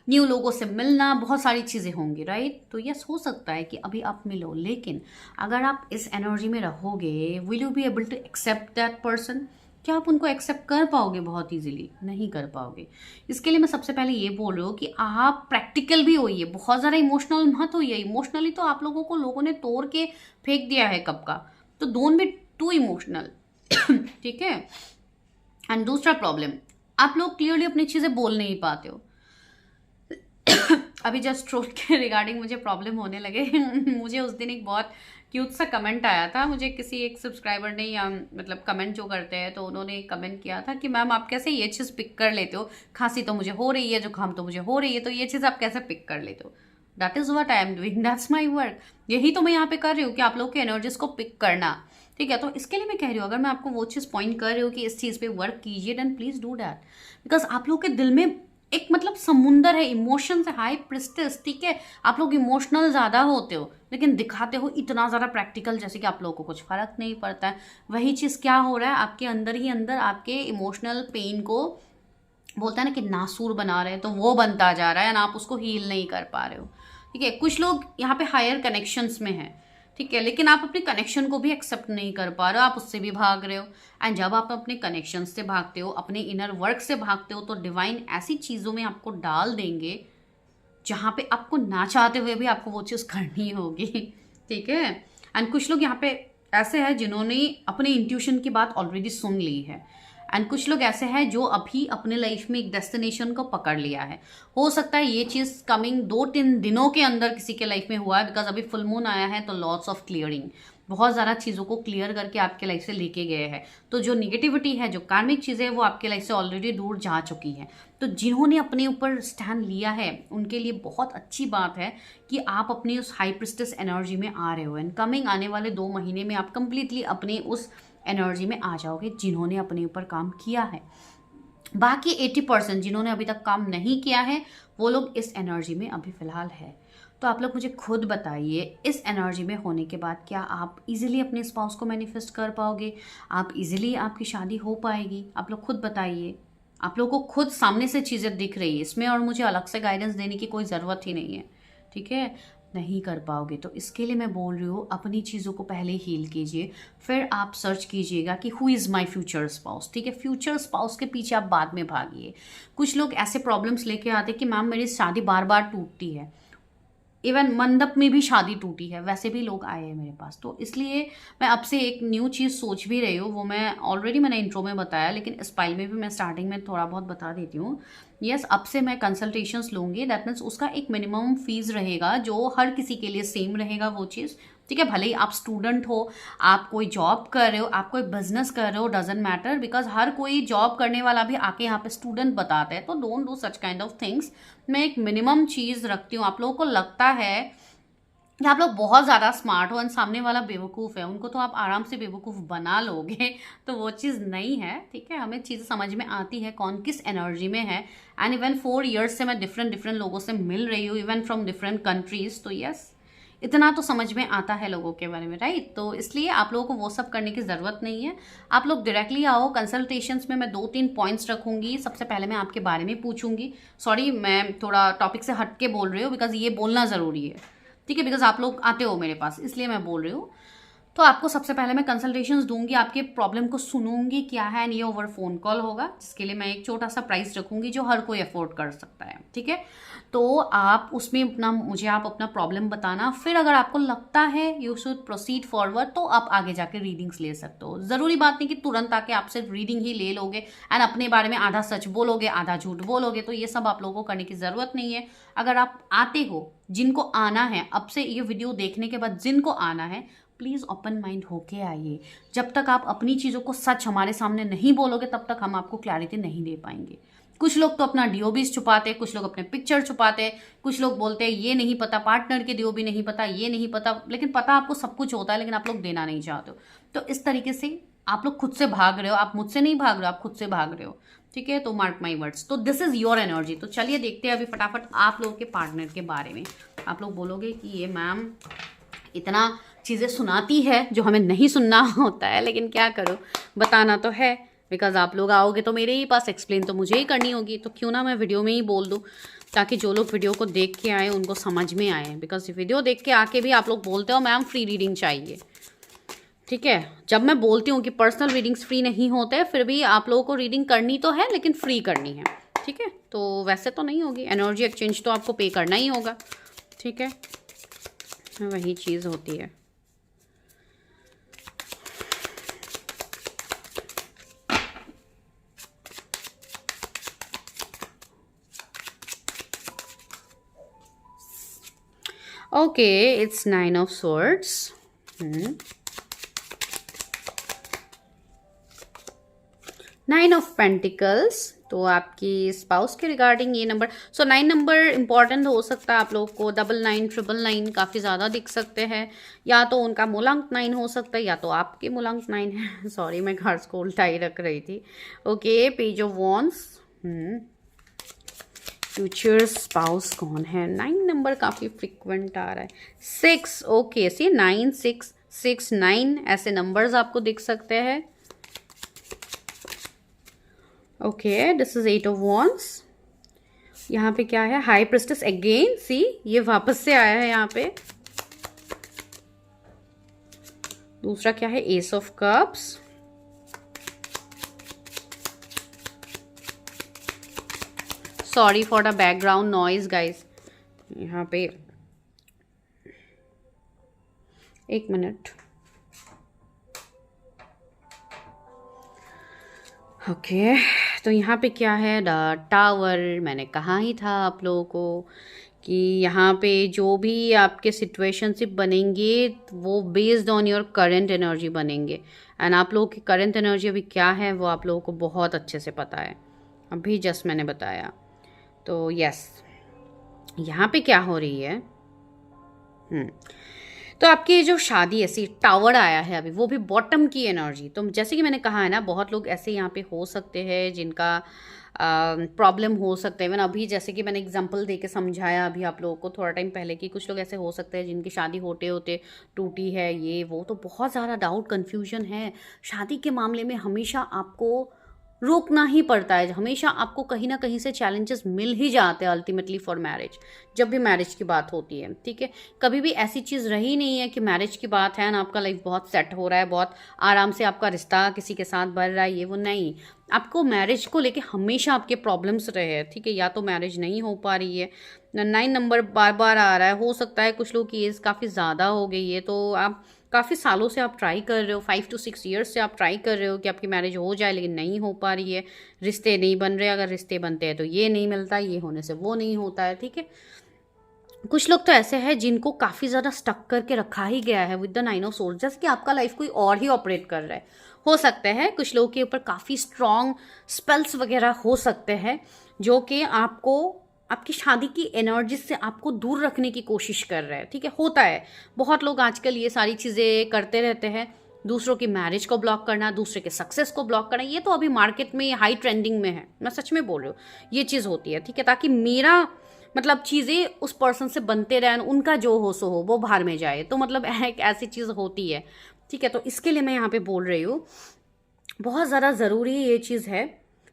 new लोगों से मिलना, बहुत सारी चीज़ें होंगी, राइट। तो यस, हो सकता है कि अभी आप मिलो, लेकिन अगर आप इस एनर्जी में रहोगे, will you be able to accept that person? क्या आप उनको एक्सेप्ट कर पाओगे? बहुत ईजिली नहीं कर पाओगे। इसके लिए मैं सबसे पहले ये बोल रही हूँ कि आप प्रैक्टिकल भी होइए, बहुत ज़्यादा इमोशनल मत होइए। इमोशनली तो आप लोगों को लोगों ने तोड़ के फेंक दिया है कब का, तो डोंट बी टू इमोशनल, ठीक है। एंड दूसरा प्रॉब्लम, आप लोग क्लियरली अपनी चीज़ें बोल नहीं पाते हो। अभी जस्ट ट्रोल के रिगार्डिंग मुझे प्रॉब्लम होने लगे। मुझे उस दिन एक बहुत क्यूट सा कमेंट आया था, मुझे किसी एक सब्सक्राइबर ने, या मतलब कमेंट जो करते हैं, तो उन्होंने कमेंट किया था कि मैम आप कैसे ये चीज़ पिक कर लेते हो, खांसी तो मुझे हो रही है, जुकाम तो मुझे हो रही है, तो ये चीज़ आप कैसे पिक कर लेते हो? That is what I am doing, that's my work. यही तो मैं यहाँ पे कर रही हूँ कि आप लोग के एनर्जीज को पिक करना, ठीक है। तो इसके लिए मैं कह रही हूँ, अगर मैं आपको वो चीज़ पॉइंट कर रही हूँ कि इस चीज़ पे वर्क कीजिए, then please do that, because आप लोग के दिल में एक मतलब समुंदर है इमोशन से, हाई प्रिस्टेस, ठीक है। आप लोग इमोशनल ज़्यादा होते हो लेकिन दिखाते हो इतना ज़्यादा प्रैक्टिकल, जैसे कि आप लोगों को कुछ फर्क नहीं पड़ता है। वही चीज़ क्या हो रहा है, आपके अंदर ही अंदर आपके इमोशनल पेन को बोलता है ना कि नासूर बना रहे हैं, तो वो बनता जा रहा है और आप उसको हील नहीं कर पा रहे हो, ठीक है। कुछ लोग यहाँ पे हायर कनेक्शंस में हैं, ठीक है, लेकिन आप अपने कनेक्शन को भी एक्सेप्ट नहीं कर पा रहे हो, आप उससे भी भाग रहे हो। एंड जब आप अपने कनेक्शन से भागते हो, अपने इनर वर्क से भागते हो, तो डिवाइन ऐसी चीज़ों में आपको डाल देंगे जहाँ पे आपको ना चाहते हुए भी आपको वो चीज़ करनी होगी। ठीक है। एंड कुछ लोग यहाँ पे ऐसे हैं जिन्होंने अपने इंट्यूशन की बात ऑलरेडी सुन ली है, एंड कुछ लोग ऐसे हैं जो अभी अपने लाइफ में एक डेस्टिनेशन को पकड़ लिया है। हो सकता है ये चीज़ कमिंग 2-3 दिनों के अंदर किसी के लाइफ में हुआ है, बिकॉज अभी फुल मून आया है, तो लॉट्स ऑफ क्लियरिंग, बहुत ज़्यादा चीज़ों को क्लियर करके आपके लाइफ से लेके गए हैं। तो जो निगेटिविटी है, जो कार्मिक चीज़ें है, वो आपके लाइफ से ऑलरेडी दूर जा चुकी है। तो जिन्होंने अपने ऊपर स्टैंड लिया है उनके लिए बहुत अच्छी बात है कि आप अपनी उस हाई प्रिस्टेस एनर्जी में आ रहे हो, एंड कमिंग आने वाले 2 महीने में आप कंप्लीटली अपने उस एनर्जी में आ जाओगे जिन्होंने अपने ऊपर काम किया है। बाकी 80% जिन्होंने अभी तक काम नहीं किया है वो लोग इस एनर्जी में अभी फ़िलहाल है। तो आप लोग मुझे खुद बताइए, इस एनर्जी में होने के बाद क्या आप इजीली अपने स्पाउस को मैनिफेस्ट कर पाओगे? आप इजीली आपकी शादी हो पाएगी? आप लोग खुद बताइए। आप लोग को खुद सामने से चीज़ें दिख रही है इसमें, और मुझे अलग से गाइडेंस देने की कोई ज़रूरत ही नहीं है। ठीक है, नहीं कर पाओगे तो इसके लिए मैं बोल रही हूँ, अपनी चीज़ों को पहले हील कीजिए, फिर आप सर्च कीजिएगा कि who is my future spouse. ठीक है, फ्यूचर स्पाउस के पीछे आप बाद में भागिए। कुछ लोग ऐसे प्रॉब्लम्स लेके आते कि मैम मेरी शादी बार बार टूटती है, इवन मंडप में भी शादी टूटी है, वैसे भी लोग आए हैं मेरे पास। तो इसलिए मैं अब से एक न्यू चीज़ सोच भी रही हूँ, वो मैंने इंट्रो में बताया, लेकिन इस फाइल में भी मैं स्टार्टिंग में थोड़ा बहुत बता देती हूँ। यस, अब से मैं कंसल्टेशंस लूँगी, दैट मीन्स उसका एक मिनिमम फीस रहेगा जो हर किसी के लिए सेम रहेगा वो चीज़। ठीक है, भले ही आप स्टूडेंट हो, आप कोई जॉब कर रहे हो, आप कोई बिजनेस कर रहे हो, डजेंट मैटर, बिकॉज हर कोई जॉब करने वाला भी आके यहाँ पे स्टूडेंट बताता है। तो don't do such kind of things. मैं एक मिनिमम चीज़ रखती हूँ। आप लोगों को लगता है कि आप लोग बहुत ज़्यादा स्मार्ट हो एंड सामने वाला बेवकूफ़ है, उनको तो आप आराम से बेवकूफ़ बना लोगे, तो वो चीज़ नहीं है। ठीक है, हमें चीज़ें समझ में आती है कौन किस एनर्जी में है। एंड इवन 4 ईयर्स से मैं डिफरेंट लोगों से मिल रही हूँ, इवन फ्रॉम डिफरेंट कंट्रीज़। तो यस, इतना तो समझ में आता है लोगों के बारे में, राइट? तो इसलिए आप लोगों को वो सब करने की ज़रूरत नहीं है। आप लोग डायरेक्टली आओ कंसल्टेशंस में। मैं 2-3 पॉइंट्स रखूंगी। सबसे पहले मैं आपके बारे में पूछूंगी। सॉरी, मैं थोड़ा टॉपिक से हट के बोल रही हूँ, बिकॉज ये बोलना ज़रूरी है। ठीक है, बिकॉज आप लोग आते हो मेरे पास, इसलिए मैं बोल रही हूँ। तो आपको सबसे पहले मैं कंसल्टेशंस दूंगी, आपके प्रॉब्लम को सुनूंगी क्या है, एंड ये ओवर फोन कॉल होगा, जिसके लिए मैं एक छोटा सा प्राइस रखूंगी जो हर कोई अफोर्ड कर सकता है। ठीक है, तो आप उसमें आप अपना प्रॉब्लम बताना, फिर अगर आपको लगता है यू शुड प्रोसीड फॉरवर्ड, तो आप आगे जाके रीडिंग्स ले सकते हो। ज़रूरी बात नहीं कि तुरंत आके आप सिर्फ रीडिंग ही ले लोगे एंड अपने बारे में आधा सच बोलोगे आधा झूठ बोलोगे, तो ये सब आप लोगों को करने की ज़रूरत नहीं है। अगर आप आते हो, जिनको आना है, अब से ये वीडियो देखने के बाद जिनको आना है, प्लीज़ ओपन माइंड होके आइए। जब तक आप अपनी चीज़ों को सच हमारे सामने नहीं बोलोगे, तब तक हम आपको क्लैरिटी नहीं दे पाएंगे। कुछ लोग तो अपना डीओबीज छुपाते, कुछ लोग अपने पिक्चर छुपाते, कुछ लोग बोलते हैं ये नहीं पता, पार्टनर के डीओबी नहीं पता, ये नहीं पता, लेकिन पता आपको सब कुछ होता है, लेकिन आप लोग देना नहीं चाहते हो। तो इस तरीके से आप लोग खुद से भाग रहे हो। आप मुझसे नहीं भाग रहे हो, आप खुद से भाग रहे हो। ठीक है, तो मार्क माई वर्ड्स, तो दिस इज योर एनर्जी। तो चलिए देखते हैं अभी फटाफट आप लोगों के पार्टनर के बारे में। आप लोग बोलोगे कि ये मैम इतना चीज़ें सुनाती है जो हमें नहीं सुनना होता है, लेकिन क्या करो, बताना तो है, बिकॉज आप लोग आओगे तो मेरे ही पास, एक्सप्लेन तो मुझे ही करनी होगी, तो क्यों ना मैं वीडियो में ही बोल दूँ, ताकि जो लोग वीडियो को देख के आए उनको समझ में आए। बिकॉज वीडियो देख के आके भी आप लोग बोलते हो मैम फ्री रीडिंग चाहिए। ठीक है, जब मैं बोलती हूँ कि पर्सनल रीडिंग्स फ्री नहीं होते, फिर भी आप लोगों को रीडिंग करनी तो है, लेकिन फ्री करनी है। ठीक है, तो वैसे तो नहीं होगी, एनर्जी एक्सचेंज तो आपको पे करना ही होगा। ठीक है, वही चीज़ होती है। Okay, it's 9 of Swords. 9 of Pentacles. तो आपकी स्पाउस के रिगार्डिंग ये नंबर, 9 नंबर इंपॉर्टेंट हो सकता है आप लोग को। 99, 999 काफ़ी ज़्यादा दिख सकते हैं, या तो उनका मूलांक 9 हो सकता है, या तो आपके मूलांक 9 है। सॉरी, मैं कार्ड्स को उल्टा ही रख रही थी। Okay, page of wands. Future spouse कौन है? 9 नंबर काफ़ी फ्रिक्वेंट आ रहा है। 6, ओके, सी 9, 6, 6, 9 ऐसे नंबर्स आपको दिख सकते हैं। Okay, this is 8 of wands. यहाँ पे क्या है? हाई प्रिस्टेस अगेन, सी ये वापस से आया है यहाँ पे। दूसरा क्या है, S of cups. Sorry for the background noise guys, यहाँ पे एक मिनट। ओके तो यहाँ पे क्या है, द टावर। मैंने कहा ही था आप लोगों को कि यहाँ पे जो भी आपके सिचुएशनशिप बनेंगे वो based on your current energy बनेंगे। एंड आप लोगों की करंट एनर्जी अभी क्या है वो आप लोगों को बहुत अच्छे से पता है, अभी जस्ट मैंने बताया। तो यस, यहाँ पे क्या हो रही है, तो आपकी जो शादी ऐसी टावर आया है अभी, वो भी बॉटम की एनर्जी। तो जैसे कि मैंने कहा है ना, बहुत लोग ऐसे यहाँ पे हो सकते हैं जिनका प्रॉब्लम हो सकता है। इवन अभी जैसे कि मैंने एग्जांपल दे के समझाया अभी आप लोगों को थोड़ा टाइम पहले कि कुछ लोग ऐसे हो सकते हैं जिनकी शादी होते होते टूटी है, ये वो। तो बहुत ज़्यादा डाउट कन्फ्यूजन है शादी के मामले में। हमेशा आपको रोकना ही पड़ता है, हमेशा आपको कहीं ना कहीं से चैलेंजेस मिल ही जाते हैं अल्टीमेटली फॉर मैरिज, जब भी मैरिज की बात होती है। ठीक है, कभी भी ऐसी चीज़ रही नहीं है कि मैरिज की बात है ना आपका लाइफ बहुत सेट हो रहा है, बहुत आराम से आपका रिश्ता किसी के साथ बढ़ रहा है, ये वो नहीं। आपको मैरिज को लेके हमेशा आपके प्रॉब्लम्स रहे हैं। ठीक है, या तो मैरिज नहीं हो पा रही है, 9 नंबर बार बार आ रहा है, हो सकता है कुछ लोग की एज काफ़ी ज़्यादा हो गई है, तो आप काफ़ी सालों से आप ट्राई कर रहे हो, 5 to 6 ईयर्स से आप ट्राई कर रहे हो कि आपकी मैरिज हो जाए, लेकिन नहीं हो पा रही है, रिश्ते नहीं बन रहे। अगर रिश्ते बनते हैं तो ये नहीं मिलता, ये होने से वो नहीं होता है। ठीक है, कुछ लोग तो ऐसे हैं जिनको काफ़ी ज़्यादा स्टक करके रखा ही गया है विद द 9 ऑफ सोर्ड्स, जैसे कि आपका लाइफ कोई और ही ऑपरेट कर रहा है। हो सकता है कुछ लोगों के ऊपर काफ़ी स्ट्रॉन्ग स्पेल्स वगैरह हो सकते हैं जो कि आपको आपकी शादी की एनर्जी से आपको दूर रखने की कोशिश कर रहे हैं। ठीक है, होता है, बहुत लोग आजकल ये सारी चीज़ें करते रहते हैं। दूसरों की मैरिज को ब्लॉक करना, दूसरे के सक्सेस को ब्लॉक करना, ये तो अभी मार्केट में हाई ट्रेंडिंग में है, मैं सच में बोल रही हूँ, ये चीज़ होती है। ठीक है, ताकि मेरा मतलब चीज़ें उस पर्सन से बनते रहें, उनका जो हो सो हो, वो बाहर में जाए, तो मतलब एक ऐसी चीज़ होती है। ठीक है, तो इसके लिए मैं यहाँ पे बोल रही हूँ, बहुत ज़्यादा ज़रूरी ये चीज़ है,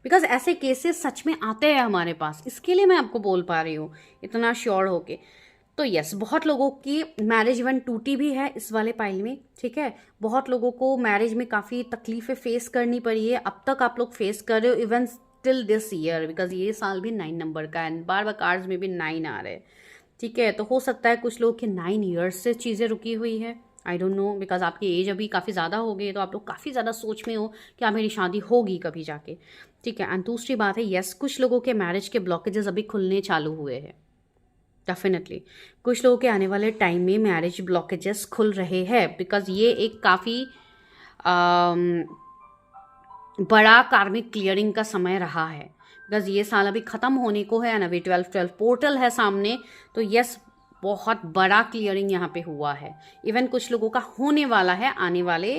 बिकॉज ऐसे केसेस सच में आते हैं हमारे पास, इसके लिए मैं आपको बोल पा रही हूँ इतना श्योर होके। तो यस, बहुत लोगों की मैरिज इवन टूटी भी है इस वाले पाइल में। ठीक है, बहुत लोगों को मैरिज में काफ़ी तकलीफें फेस करनी पड़ी है, अब तक आप लोग फेस कर रहे हो even till this year, because ये साल भी 9 नंबर का है, बार बार कार्ड्स में भी 9 आ रहे हैं। ठीक है, तो हो सकता है कुछ लोग के 9 ईयर्स से चीज़ें रुकी हुई है, आई डोंट नो, बिकॉज आपकी एज अभी काफ़ी ज़्यादा हो गई है, तो आप लोग काफ़ी ज़्यादा सोच में हो कि मेरी शादी होगी कभी जाके। ठीक है, एंड दूसरी बात है, यस, कुछ लोगों के मैरिज के ब्लॉकेजेस अभी खुलने चालू हुए हैं, डेफिनेटली कुछ लोगों के आने वाले टाइम में मैरिज ब्लॉकेजेस खुल रहे हैं, बिकॉज ये एक काफ़ी बड़ा कार्मिक क्लियरिंग का समय रहा है, बिकॉज ये साल अभी ख़त्म होने को है ना, अभी 12 पोर्टल है सामने, तो यस, बहुत बड़ा क्लियरिंग यहाँ पे हुआ है। इवन कुछ लोगों का होने वाला है आने वाले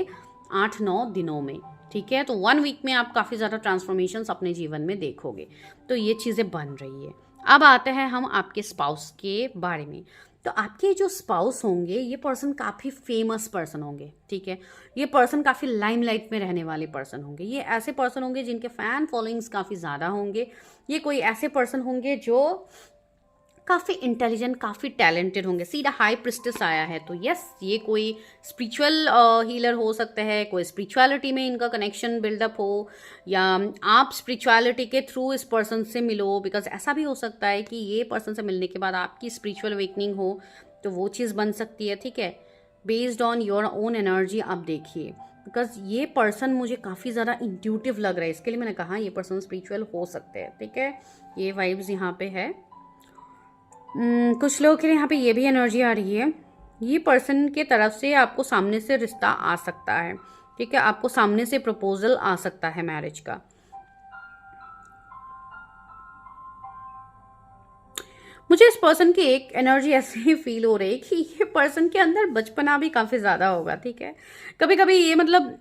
8-9 दिनों में। ठीक है, तो 1 वीक में आप काफ़ी ज़्यादा ट्रांसफॉर्मेशंस अपने जीवन में देखोगे, तो ये चीज़ें बन रही है। अब आते हैं हम आपके स्पाउस के बारे में। तो आपके जो स्पाउस होंगे, ये पर्सन काफ़ी फेमस पर्सन होंगे। ठीक है, ये पर्सन काफ़ी लाइमलाइट में रहने वाले पर्सन होंगे, ये ऐसे पर्सन होंगे जिनके फ़ैन फॉलोइंग्स काफ़ी ज़्यादा होंगे, ये कोई ऐसे पर्सन होंगे जो काफ़ी इंटेलिजेंट, काफ़ी टैलेंटेड होंगे। सीधा हाई प्रिस्टेस आया है, तो यस, ये कोई स्पिरिचुअल हीलर हो सकते हैं, कोई स्पिरिचुअलिटी में इनका कनेक्शन बिल्डअप हो, या आप स्पिरिचुअलिटी के थ्रू इस पर्सन से मिलो, बिकॉज ऐसा भी हो सकता है कि ये पर्सन से मिलने के बाद आपकी स्पिरिचुअल अवेकनिंग हो, तो वो चीज़ बन सकती है। ठीक है, based on your own energy आप देखिए, बिकॉज ये पर्सन मुझे काफ़ी ज़्यादा इंट्यूटिव लग रहा है, इसके लिए मैंने कहा ये पर्सन स्पिरिचुअल हो सकते हैं। ठीक है, ये वाइब्स यहाँ पे है। कुछ लोगों के लिए यहाँ पे ये भी एनर्जी आ रही है, ये पर्सन के तरफ से आपको सामने से रिश्ता आ सकता है। ठीक है, आपको सामने से प्रपोजल आ सकता है मैरिज का। मुझे इस पर्सन की एक एनर्जी ऐसे ही फील हो रही है कि ये पर्सन के अंदर बचपना भी काफ़ी ज़्यादा होगा। ठीक है, कभी कभी ये मतलब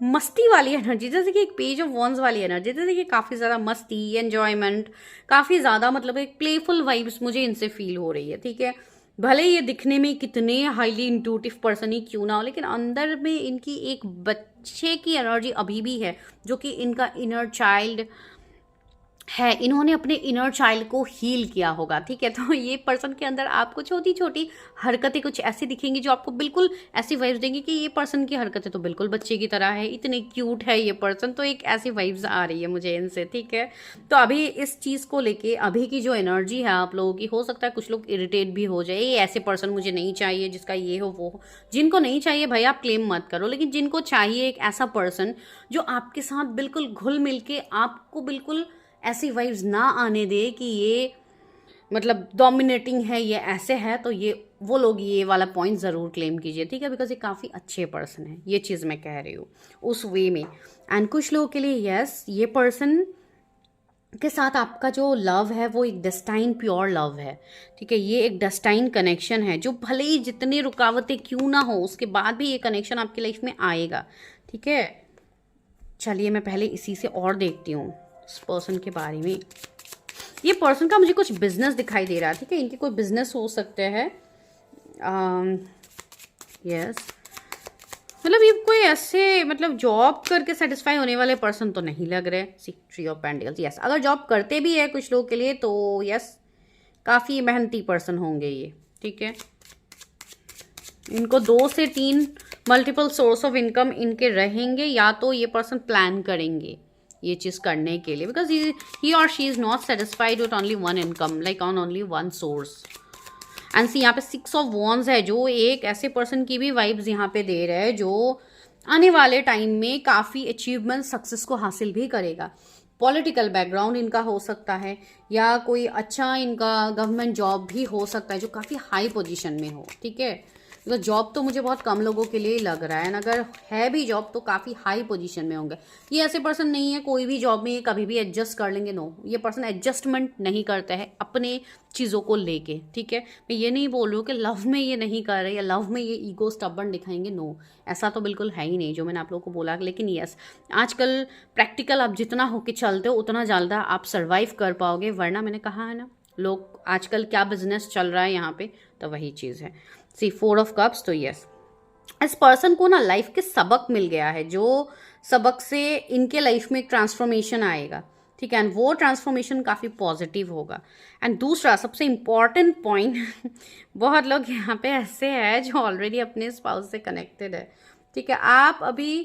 मस्ती वाली एनर्जी, जैसे कि एक पेज ऑफ वॉन्स वाली एनर्जी, जैसे कि काफ़ी ज़्यादा मस्ती, एन्जॉयमेंट, काफ़ी ज़्यादा मतलब एक प्लेफुल वाइब्स मुझे इनसे फील हो रही है। ठीक है, भले ये दिखने में कितने हाईली इंट्यूटिव पर्सन ही क्यों ना हो, लेकिन अंदर में इनकी एक बच्चे की एनर्जी अभी भी है, जो कि इनका इनर चाइल्ड है, इन्होंने अपने इनर चाइल्ड को हील किया होगा, ठीक है। तो ये पर्सन के अंदर आपको छोटी छोटी हरकतें कुछ ऐसी दिखेंगी जो आपको बिल्कुल ऐसी वाइब्स देंगी कि ये पर्सन की हरकतें तो बिल्कुल बच्चे की तरह है, इतने क्यूट है ये पर्सन, तो एक ऐसी वाइब्स आ रही है मुझे इनसे, ठीक है। तो अभी इस चीज़ को लेके अभी की जो एनर्जी है आप लोगों की, हो सकता है कुछ लोग इरिटेट भी हो जाए, ये ऐसे पर्सन मुझे नहीं चाहिए जिसका ये हो वो हो। जिनको नहीं चाहिए भाई आप क्लेम मत करो, लेकिन जिनको चाहिए एक ऐसा पर्सन जो आपके साथ बिल्कुल घुल मिल के आपको बिल्कुल ऐसी वाइब्स ना आने दे कि ये मतलब डोमिनेटिंग है, ये ऐसे है, तो ये वो लोग ये वाला पॉइंट ज़रूर क्लेम कीजिए, ठीक है। बिकॉज ये काफ़ी अच्छे पर्सन है, ये चीज़ मैं कह रही हूँ उस वे में। एंड कुछ लोगों के लिए यस, ये पर्सन के साथ आपका जो लव है वो एक डेस्टाइन प्योर लव है, ठीक है। ये एक डेस्टाइन कनेक्शन है जो भले ही जितनी रुकावटें क्यों ना हो उसके बाद भी ये कनेक्शन आपकी लाइफ में आएगा, ठीक है। चलिए मैं पहले इसी से और देखती हूँ इस पर्सन के बारे में। ये पर्सन का मुझे कुछ बिजनेस दिखाई दे रहा है, ठीक है। इनके कोई बिजनेस हो सकते हैं, यस। मतलब ये कोई ऐसे मतलब जॉब करके सेटिस्फाई होने वाले पर्सन तो नहीं लग रहे। See three of pentacles, yes. अगर जॉब करते भी है कुछ लोगों के लिए तो यस, काफ़ी मेहनती पर्सन होंगे ये, ठीक है। इनको 2 से 3 मल्टीपल सोर्स ऑफ इनकम इनके रहेंगे, या तो ये पर्सन प्लान करेंगे ये चीज़ करने के लिए, बिकॉज ही और she is not satisfied with only one income, like on only one source. And see यहाँ पे 6 ऑफ वॉन्ड्स है जो एक ऐसे पर्सन की भी वाइब्स यहाँ पे दे रहे हैं जो आने वाले टाइम में काफ़ी अचीवमेंट सक्सेस को हासिल भी करेगा। पॉलिटिकल बैकग्राउंड इनका हो सकता है, या कोई अच्छा इनका गवर्नमेंट जॉब भी हो सकता है जो काफ़ी हाई पोजीशन में हो, ठीक है। तो जॉब तो मुझे बहुत कम लोगों के लिए ही लग रहा है, अगर है भी जॉब तो काफ़ी हाई पोजीशन में होंगे। ये ऐसे पर्सन नहीं है कोई भी जॉब में ये कभी भी एडजस्ट कर लेंगे, नो। ये पर्सन एडजस्टमेंट नहीं करता है अपने चीज़ों को लेके, ठीक है। मैं ये नहीं बोल रही हूँ कि लव में ये नहीं कर रहे या लव में ये ईगो स्टबर्न दिखाएंगे, नो। ऐसा तो बिल्कुल है ही नहीं जो मैंने आप लोगों को बोला। लेकिन यस, आजकल प्रैक्टिकल आप जितना होके चलते हो उतना ज़्यादा आप सर्वाइव कर पाओगे, वरना मैंने कहा है ना लोग आजकल क्या बिजनेस चल रहा है यहाँ पे, तो वही चीज़ है। सी 4 ऑफ कप्स, तो यस इस पर्सन को ना लाइफ के सबक मिल गया है, जो सबक से इनके लाइफ में एक ट्रांसफॉर्मेशन आएगा, ठीक है। एंड वो ट्रांसफॉर्मेशन काफ़ी पॉजिटिव होगा। एंड दूसरा सबसे इम्पॉर्टेंट पॉइंट बहुत लोग यहाँ पे ऐसे हैं जो ऑलरेडी अपने स्पाउस से कनेक्टेड है, ठीक है। आप अभी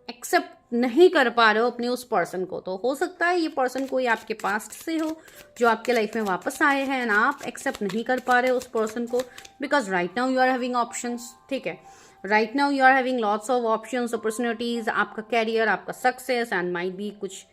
एक्सेप्ट नहीं कर पा रहे हो अपने उस पर्सन को, तो हो सकता है ये पर्सन कोई आपके पास्ट से हो जो आपके लाइफ में वापस आए हैं, एंड आप एक्सेप्ट नहीं कर पा रहे हो उस पर्सन को, because right now you are having options, ठीक है। Right now you are having lots of options, opportunities, आपका कैरियर, आपका सक्सेस, एंड माइट बी कुछ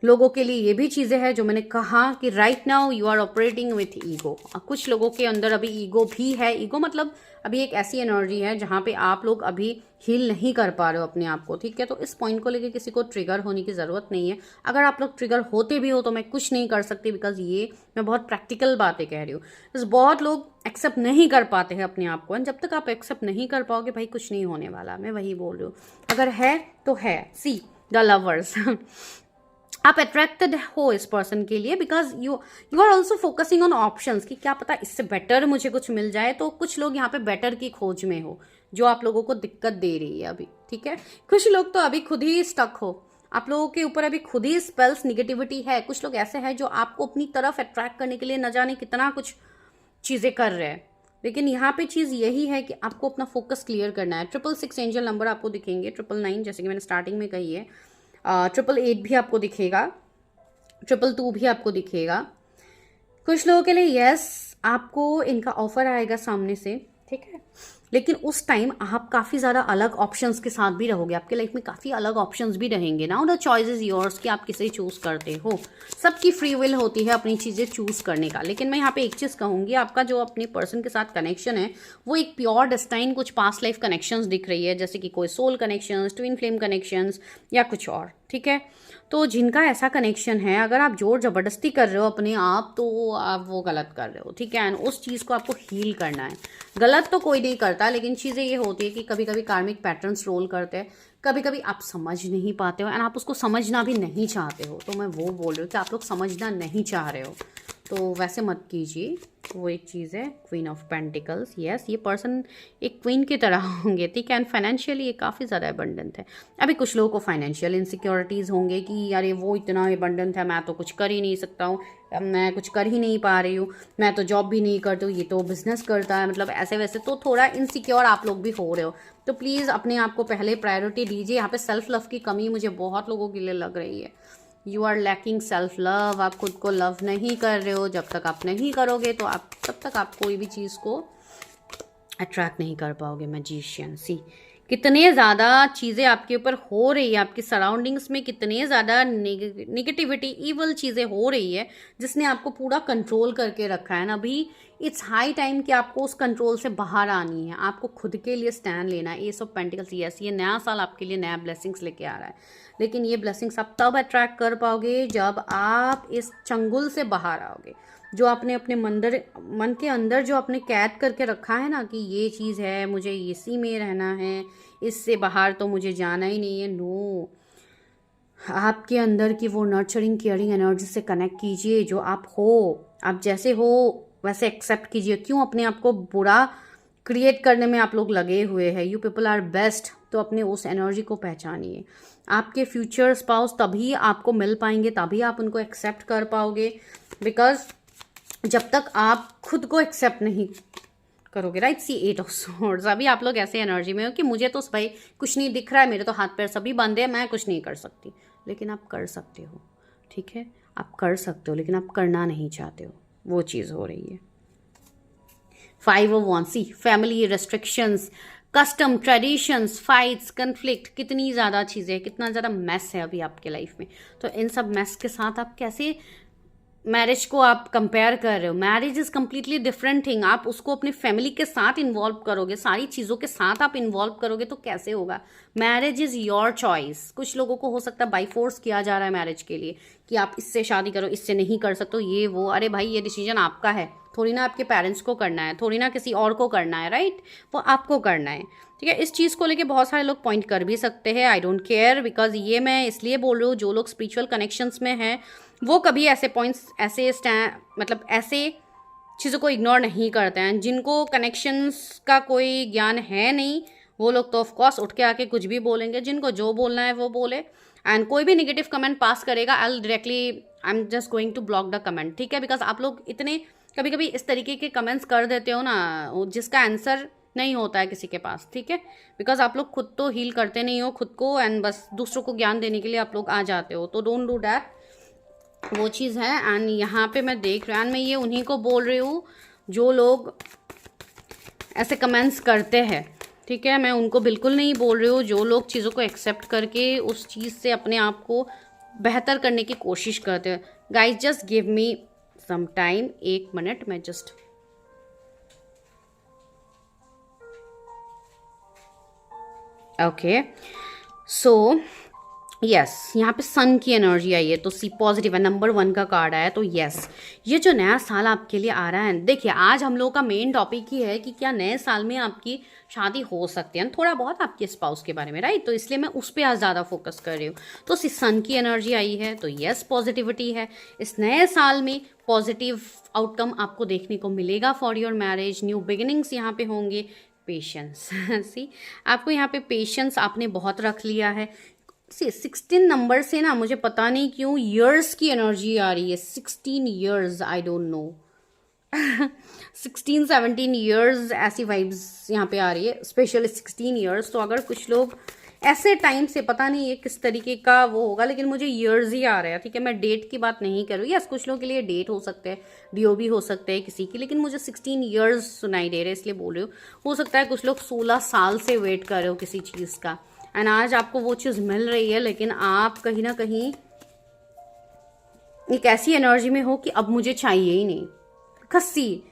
लोगों के लिए ये भी चीज़ें हैं जो मैंने कहा कि right now you are operating with ego. कुछ लोगों के अंदर अभी ईगो भी है। ईगो मतलब अभी एक ऐसी एनर्जी है जहाँ पे आप लोग अभी हील नहीं कर पा रहे हो अपने आप को, ठीक है। तो इस पॉइंट को लेके किसी को ट्रिगर होने की ज़रूरत नहीं है। अगर आप लोग ट्रिगर होते भी हो तो मैं कुछ नहीं कर सकती, बिकॉज ये मैं बहुत प्रैक्टिकल बातें कह रही हूँ। बस बहुत लोग एक्सेप्ट नहीं कर पाते हैं अपने आप को, एंड जब तक आप एक्सेप्ट नहीं कर पाओगे भाई कुछ नहीं होने वाला, मैं वही बोल रही हूँ। अगर है तो है। सी द लवर्स आप अट्रैक्टेड हो इस पर्सन के लिए, because you are also focusing on options कि क्या पता इससे बेटर मुझे कुछ मिल जाए। तो कुछ लोग यहाँ पे बेटर की खोज में हो जो आप लोगों को दिक्कत दे रही है अभी, ठीक है। कुछ लोग तो अभी खुद ही स्टक हो, आप लोगों के ऊपर अभी खुद ही स्पेल्स निगेटिविटी है। कुछ लोग ऐसे हैं जो आपको अपनी तरफ अट्रैक्ट करने के लिए न जाने कितना कुछ चीज़ें कर रहे हैं, लेकिन यहाँ पे चीज़ यही है कि आपको अपना फोकस क्लियर करना है। 666 एंजल नंबर आपको दिखेंगे, 999 जैसे कि मैंने स्टार्टिंग में कही है, 888 भी आपको दिखेगा, 222 भी आपको दिखेगा। कुछ लोगों के लिए यस आपको इनका ऑफर आएगा सामने से, ठीक है। लेकिन उस टाइम आप काफ़ी ज़्यादा अलग ऑप्शंस के साथ भी रहोगे, आपके लाइफ में काफ़ी अलग ऑप्शंस भी रहेंगे ना। द चॉइस इज़ योर्स कि आप किसे चूज़ करते हो। सबकी फ्री विल होती है अपनी चीज़ें चूज़ करने का। लेकिन मैं यहाँ पे एक चीज़ कहूँगी, आपका जो अपने पर्सन के साथ कनेक्शन है वो एक प्योर डेस्टाइन कुछ पास्ट लाइफ कनेक्शंस दिख रही है, जैसे कि कोई soul connections, twin flame connections या कुछ और, ठीक है। तो जिनका ऐसा कनेक्शन है, अगर आप जोर ज़बरदस्ती कर रहे हो अपने आप तो आप वो गलत कर रहे हो, ठीक है। एंड उस चीज़ को आपको हील करना है। गलत तो कोई नहीं करता, लेकिन चीज़ें ये होती है कि कभी कभी कार्मिक पैटर्न्स रोल करते हैं, कभी कभी आप समझ नहीं पाते हो, एंड आप उसको समझना भी नहीं चाहते हो। तो मैं वो बोल रही हूँ कि आप लोग समझना नहीं चाह रहे हो, तो वैसे मत कीजिए। वो एक चीज़ है। क्वीन ऑफ पेंटिकल्स, यस, ये पर्सन एक क्वीन की तरह होंगे, ठीक है। एंड फाइनेंशियली ये काफ़ी ज़्यादा अबंडेंट है। अभी कुछ लोगों को फाइनेंशियल इनसिक्योरिटीज़ होंगे कि यार ये वो इतना अबंडेंट है, मैं तो कुछ कर ही नहीं सकता हूँ, मैं कुछ कर ही नहीं पा रही हूँ, मैं तो जॉब भी नहीं करती हूँ, ये तो बिजनेस करता है, मतलब ऐसे वैसे। तो थोड़ा इनसिक्योर आप लोग भी हो रहे हो, तो प्लीज़ अपने आप को पहले प्रायोरिटी दीजिए। यहाँ पे सेल्फ लव की कमी मुझे बहुत लोगों के लिए लग रही है। You are lacking self love, आप खुद को लव नहीं कर रहे हो। जब तक आप नहीं करोगे तो आप तब तक आप कोई भी चीज़ को अट्रैक्ट नहीं कर पाओगे। मैजिशियन, सी कितने ज़्यादा चीज़ें आपके ऊपर हो रही है, आपकी सराउंडिंग्स में कितने ज़्यादा नेगेटिविटी, इवल चीज़ें हो रही है, जिसने आपको पूरा कंट्रोल करके रखा है ना। अभी इट्स हाई टाइम कि आपको उस कंट्रोल से बाहर आनी है, आपको खुद के लिए स्टैंड लेना है। एस ऑफ पेंटिकल्स, यस, ये नया साल आपके लिए नया ब्लेसिंग्स लेके आ रहा है, लेकिन ये ब्लेसिंग्स आप तब अट्रैक्ट कर पाओगे जब आप इस चंगुल से बाहर आओगे, जो आपने अपने मन के अंदर जो आपने कैद करके रखा है ना, कि ये चीज़ है, मुझे इसी में रहना है, इससे बाहर तो मुझे जाना ही नहीं है। नो, आपके अंदर की वो नर्चरिंग केयरिंग एनर्जी से कनेक्ट कीजिए। जो आप हो, आप जैसे हो वैसे एक्सेप्ट कीजिए। क्यों अपने आप को बुरा क्रिएट करने में आप लोग लगे हुए हैं? You people are best. तो अपने उस एनर्जी को पहचानिए। आपके फ्यूचर स्पाउस तभी आपको मिल पाएंगे, तभी आप उनको एक्सेप्ट कर पाओगे। बिकॉज जब तक आप खुद को एक्सेप्ट नहीं करोगे, राइट। सी 8 ऑफ स्वॉर्ड्स, अभी आप लोग ऐसे एनर्जी में हो कि मुझे तो भाई कुछ नहीं दिख रहा है, मेरे तो हाथ पैर सभी बंद है, मैं कुछ नहीं कर सकती। लेकिन आप कर सकते हो, ठीक है, आप कर सकते हो, लेकिन आप करना नहीं चाहते हो, वो चीज़ हो रही है। 5 of wands, see family restrictions, custom, traditions, fights, conflict, कितनी ज़्यादा चीज़ें, कितना ज़्यादा मेस है अभी आपके लाइफ में। तो इन सब मेस के साथ आप कैसे मैरिज को आप कंपेयर कर रहे हो? Marriage is completely different thing. आप उसको अपनी फैमिली के साथ इन्वॉल्व करोगे, सारी चीज़ों के साथ आप इन्वॉल्व करोगे, तो कैसे होगा? Marriage is your choice. कुछ लोगों को हो सकता है बाई फोर्स किया जा रहा है मैरिज के लिए, कि आप इससे शादी करो, इससे नहीं कर सकते, ये वो। अरे भाई, ये डिसीजन आपका है, थोड़ी ना आपके पेरेंट्स को करना है, थोड़ी ना किसी और को करना है, राइट। वो आपको करना है, ठीक है। इस चीज़ को लेके बहुत सारे लोग पॉइंट कर भी सकते हैं, आई डोंट केयर, बिकॉज ये मैं इसलिए बोल रही हूँ, जो लोग स्पिरिचुअल कनेक्शंस में हैं वो कभी ऐसे पॉइंट्स, ऐसे मतलब ऐसे चीज़ों को इग्नोर नहीं करते हैं। जिनको कनेक्शंस का कोई ज्ञान है नहीं, वो लोग तो ऑफकोर्स उठ के आके कुछ भी बोलेंगे। जिनको जो बोलना है वो बोले, एंड कोई भी नेगेटिव कमेंट पास करेगा, I am just going to block the comment, ठीक है। बिकॉज आप लोग इतने कभी कभी इस तरीके के कमेंट्स कर देते हो ना, जिसका आंसर नहीं होता है किसी के पास, ठीक है। बिकॉज आप लोग खुद तो हील करते नहीं हो खुद को, एंड बस दूसरों को ज्ञान देने के लिए आप लोग आ जाते हो, तो डोंट डू दैट, वो चीज़ है। एंड यहाँ पे मैं देख रही हूँ, एंड मैं ये उन्हीं को बोल रही हूँ जो लोग ऐसे कमेंट्स करते हैं, ठीक है। मैं उनको बिल्कुल नहीं बोल रही हूँ जो लोग चीज़ों को एक्सेप्ट करके उस चीज़ से अपने आप को बेहतर करने की कोशिश करते हैं। Guys just give me some time, 1 minute, मैं जस्ट ओके। सो यस, यहाँ पे सन की एनर्जी आई है, तो सी पॉजिटिव है, नंबर 1 का कार्ड आया। तो यस, ये जो नया साल आपके लिए आ रहा है, देखिए आज हम लोगों का मेन टॉपिक ही है कि क्या नए साल में आपकी शादी हो सकती है, थोड़ा बहुत आपके स्पाउस के बारे में, राइट। तो इसलिए मैं उस पर आज ज़्यादा फोकस कर रही हूँ। तो सी सन की एनर्जी आई है, तो यस पॉजिटिविटी है। इस नए साल में पॉजिटिव आउटकम आपको देखने को मिलेगा for your marriage, new beginnings यहाँ पे होंगे। पेशेंस सी, आपको यहाँ पे पेशेंस आपने बहुत रख लिया है। 16 नंबर से ना मुझे पता नहीं क्यों ईयर्स की एनर्जी आ रही है। 16 years, I don't know 16-17 years, ऐसी वाइब्स यहाँ पे आ रही है, स्पेशली 16 ईयर्स। तो अगर कुछ लोग ऐसे टाइम से, पता नहीं ये किस तरीके का वो होगा, लेकिन मुझे ईयर्स ही आ रहा है, ठीक है। मैं डेट की बात नहीं कर रही, यस कुछ लोगों के लिए डेट हो सकते हैं, डीओ भी हो सकते हैं किसी की, लेकिन मुझे 16 ईयर्स सुनाई दे रहे हैं, इसलिए बोल रही हूँ। हो सकता है कुछ लोग 16 साल से वेट कर रहे हो किसी चीज़ का, एंड आज आपको वो चीज़ मिल रही है, लेकिन आप कहीं ना कहीं एक ऐसी एनर्जी में हो कि अब मुझे चाहिए ही नहीं। खस्सी,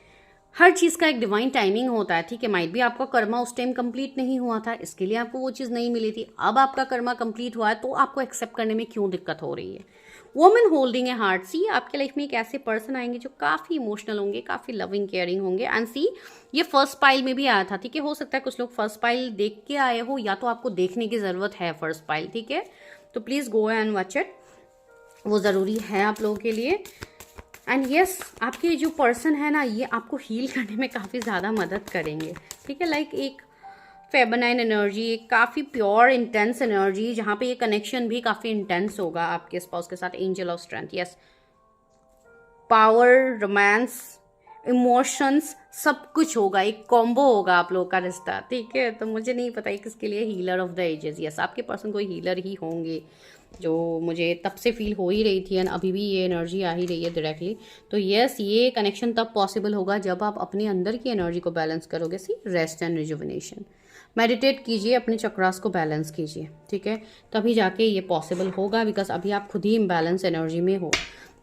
हर चीज़ का एक डिवाइन टाइमिंग होता है, ठीक है। माइट भी आपका कर्मा उस टाइम कंप्लीट नहीं हुआ था, इसके लिए आपको वो चीज़ नहीं मिली थी। अब आपका कर्मा कंप्लीट हुआ है, तो आपको एक्सेप्ट करने में क्यों दिक्कत हो रही है? वुमन होल्डिंग ए हार्ट, सी आपके लाइफ में एक ऐसे पर्सन आएंगे जो काफ़ी इमोशनल होंगे, काफ़ी लविंग केयरिंग होंगे। एंड सी, ये फर्स्ट पाइल में भी आया था, ठीक है। हो सकता है कुछ लोग फर्स्ट पाइल देख के आए हो, या तो आपको देखने की ज़रूरत है फर्स्ट पाइल, ठीक है। तो please go and watch it, वो ज़रूरी है आप लोगों के लिए। एंड यस, आपके जो पर्सन है ना, ये आपको हील करने में काफ़ी ज़्यादा मदद करेंगे, ठीक है। लाइक एक फेबनाइन एनर्जी, एक काफ़ी प्योर इंटेंस एनर्जी, जहाँ पे ये कनेक्शन भी काफ़ी इंटेंस होगा आपके स्पाउस के साथ। Angel of strength, yes, power, romance, emotions, सब कुछ होगा, एक कॉम्बो होगा आप लोगों का रिश्ता, ठीक है। तो मुझे नहीं पता किसके लिए healer of the ages, yes, आपके पर्सन कोई हीलर ही होंगे, जो मुझे तब से फील हो ही रही थी एंड अभी भी ये एनर्जी आ ही रही है डायरेक्टली। तो यस, ये कनेक्शन तब पॉसिबल होगा जब आप अपने अंदर की एनर्जी को बैलेंस करोगे। सी, रेस्ट एंड रिजुविनेशन, मेडिटेट कीजिए, अपने चक्रास को बैलेंस कीजिए, ठीक है, तभी जाके ये पॉसिबल होगा, बिकॉज अभी आप खुद ही इम्बैलेंस एनर्जी में हो।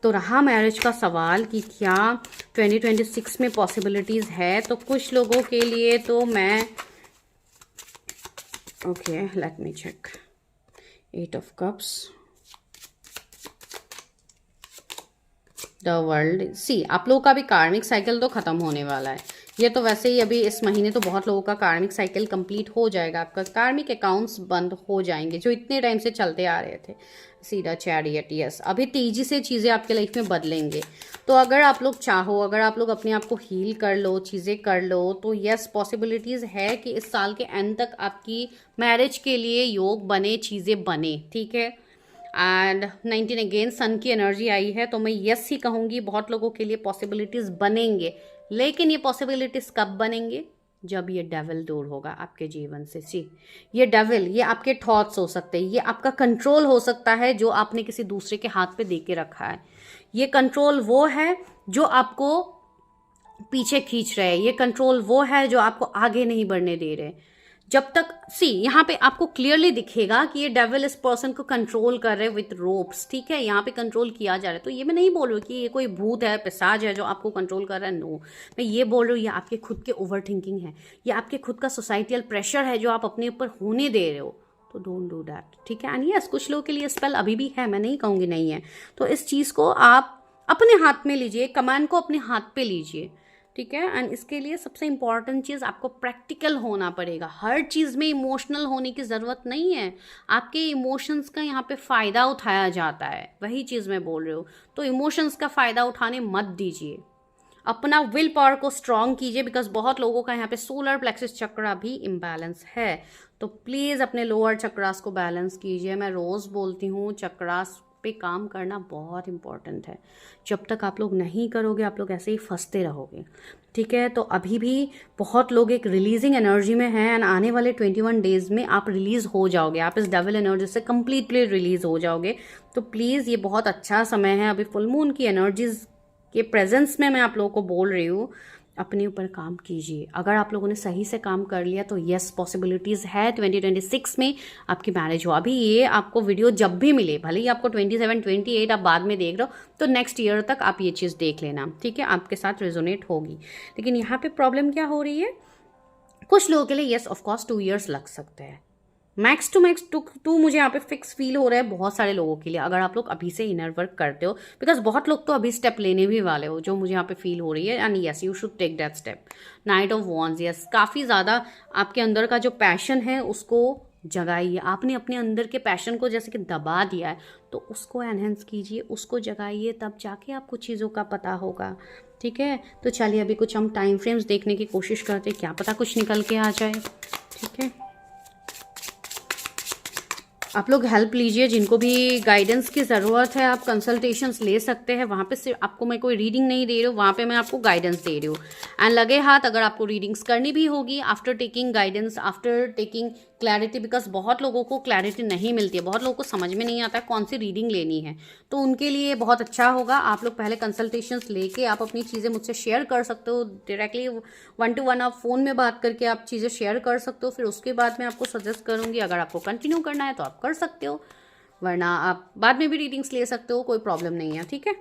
तो रहा मैरिज का सवाल कि क्या 2026 में पॉसिबिलिटीज़ है, तो कुछ लोगों के लिए तो मैं, okay, let me check. 8 of cups, the world. See, आप लोगों का भी कार्मिक साइकिल तो ख़त्म होने वाला है। ये तो वैसे ही अभी इस महीने तो बहुत लोगों का कार्मिक साइकिल कंप्लीट हो जाएगा, आपका कार्मिक अकाउंट्स बंद हो जाएंगे जो इतने टाइम से चलते आ रहे थे। सीधा चैरियट, यस, अभी तेजी से चीज़ें आपके लाइफ में बदलेंगे। तो अगर आप लोग चाहो, अगर आप लोग अपने आप को हील कर लो, चीज़ें कर लो, तो यस, पॉसिबिलिटीज़ है कि इस साल के एंड तक आपकी मैरिज के लिए योग बने, चीज़ें बने, ठीक है। एंड 19 अगेन सन की एनर्जी आई है, तो मैं यस ही कहूँगी, बहुत लोगों के लिए पॉसिबिलिटीज़ बनेंगे। लेकिन ये पॉसिबिलिटीज़ कब बनेंगे? जब ये डेविल दूर होगा आपके जीवन से। सी, ये डेविल, ये आपके थॉट्स हो सकते हैं, ये आपका कंट्रोल हो सकता है जो आपने किसी दूसरे के हाथ पे दे के रखा है। ये कंट्रोल वो है जो आपको पीछे खींच रहे हैं, ये कंट्रोल वो है जो आपको आगे नहीं बढ़ने दे रहे। जब तक, सी, यहाँ पे आपको क्लियरली दिखेगा कि ये डेविल इस पर्सन को कंट्रोल कर रहे हैं विथ रोप्स, ठीक है, यहाँ पे कंट्रोल किया जा रहा है। तो ये मैं नहीं बोल रही हूँ कि ये कोई भूत है, पिशाच है जो आपको कंट्रोल कर रहा है, नो, मैं ये बोल रही हूँ ये आपके खुद के ओवर थिंकिंग है, ये आपके खुद का सोसाइटियल प्रेशर है जो आप अपने ऊपर होने दे रहे हो। तो डोंट डू दैट, ठीक है। एंड यस, कुछ लोगों के लिए स्पेल अभी भी है, मैं नहीं कहूँगी नहीं है। तो इस चीज़ को आप अपने हाथ में लीजिए, कमांड को अपने हाथ पे लीजिए, ठीक है। एंड इसके लिए सबसे इंपॉर्टेंट चीज़, आपको प्रैक्टिकल होना पड़ेगा। हर चीज़ में इमोशनल होने की ज़रूरत नहीं है, आपके इमोशंस का यहाँ पे फ़ायदा उठाया जाता है, वही चीज़ मैं बोल रही हूँ। तो इमोशंस का फ़ायदा उठाने मत दीजिए, अपना विल पावर को स्ट्रॉन्ग कीजिए, बिकॉज बहुत लोगों का यहाँ पे सोलर प्लेक्सस चक्रा भी इम्बैलेंस है। तो प्लीज़ अपने लोअर चक्रास को बैलेंस कीजिए। मैं रोज़ बोलती हूँ, चक्रास पे काम करना बहुत इंपॉर्टेंट है। जब तक आप लोग नहीं करोगे, आप लोग ऐसे ही फंसते रहोगे, ठीक है। तो अभी भी बहुत लोग एक रिलीजिंग एनर्जी में हैं एंड आने वाले 21 डेज में आप रिलीज हो जाओगे, आप इस डेविल एनर्जी से कंप्लीटली रिलीज हो जाओगे। तो प्लीज़, ये बहुत अच्छा समय है, अभी फुल मून की एनर्जीज के प्रेजेंस में मैं आप लोगों को बोल रही हूँ, अपने ऊपर काम कीजिए। अगर आप लोगों ने सही से काम कर लिया तो यस, पॉसिबिलिटीज़ है 2026 में आपकी मैरिज हो। अभी ये आपको वीडियो जब भी मिले, भले ही आपको 27, 28 आप बाद में देख रहे हो, तो नेक्स्ट ईयर तक आप ये चीज़ देख लेना, ठीक है, आपके साथ रेजोनेट होगी। लेकिन यहाँ पे प्रॉब्लम क्या हो रही है, कुछ लोगों के लिए यस ऑफकोर्स 2 ईयर्स लग सकते हैं, मैक्स टू मैक्स टू मुझे यहाँ पे फिक्स फील हो रहा है बहुत सारे लोगों के लिए, अगर आप लोग अभी से इनर वर्क करते हो, बिकॉज बहुत लोग तो अभी स्टेप लेने भी वाले हो, जो मुझे यहाँ पे फील हो रही है। And yes, you should take that step. Knight of wands, yes, काफ़ी ज़्यादा आपके अंदर का जो पैशन है उसको जगाइए। आपने अपने अंदर के पैशन को जैसे कि दबा दिया है, तो उसको एनहेंस कीजिए, उसको जगाइए, तब जाके आपको चीज़ों का पता होगा, ठीक है। तो चलिए अभी कुछ हम टाइम फ्रेम्स देखने की कोशिश करते, क्या पता कुछ निकल के आ जाए, ठीक है। आप लोग हेल्प लीजिए, जिनको भी गाइडेंस की ज़रूरत है आप कंसल्टेशंस ले सकते हैं। वहाँ पे सिर्फ आपको मैं कोई रीडिंग नहीं दे रही हूँ, वहाँ पे मैं आपको गाइडेंस दे रही हूँ। एंड लगे हाथ, अगर आपको रीडिंग्स करनी भी होगी after taking guidance, after taking clarity, because बहुत लोगों को क्लैरिटी नहीं मिलती है, बहुत लोगों को समझ में नहीं आता कौन सी रीडिंग लेनी है, तो उनके लिए बहुत अच्छा होगा आप लोग पहले कंसल्टेशंस लेके आप अपनी चीज़ें मुझसे शेयर कर सकते हो डायरेक्टली, 1 to 1 आप फ़ोन में बात करके आप चीज़ें शेयर कर सकते हो। फिर उसके बाद मैं आपको सजेस्ट करूँगी, अगर आपको कंटिन्यू करना है तो आप कर सकते हो, वरना आप बाद में भी रीडिंग्स ले सकते हो, कोई प्रॉब्लम नहीं है, ठीक है।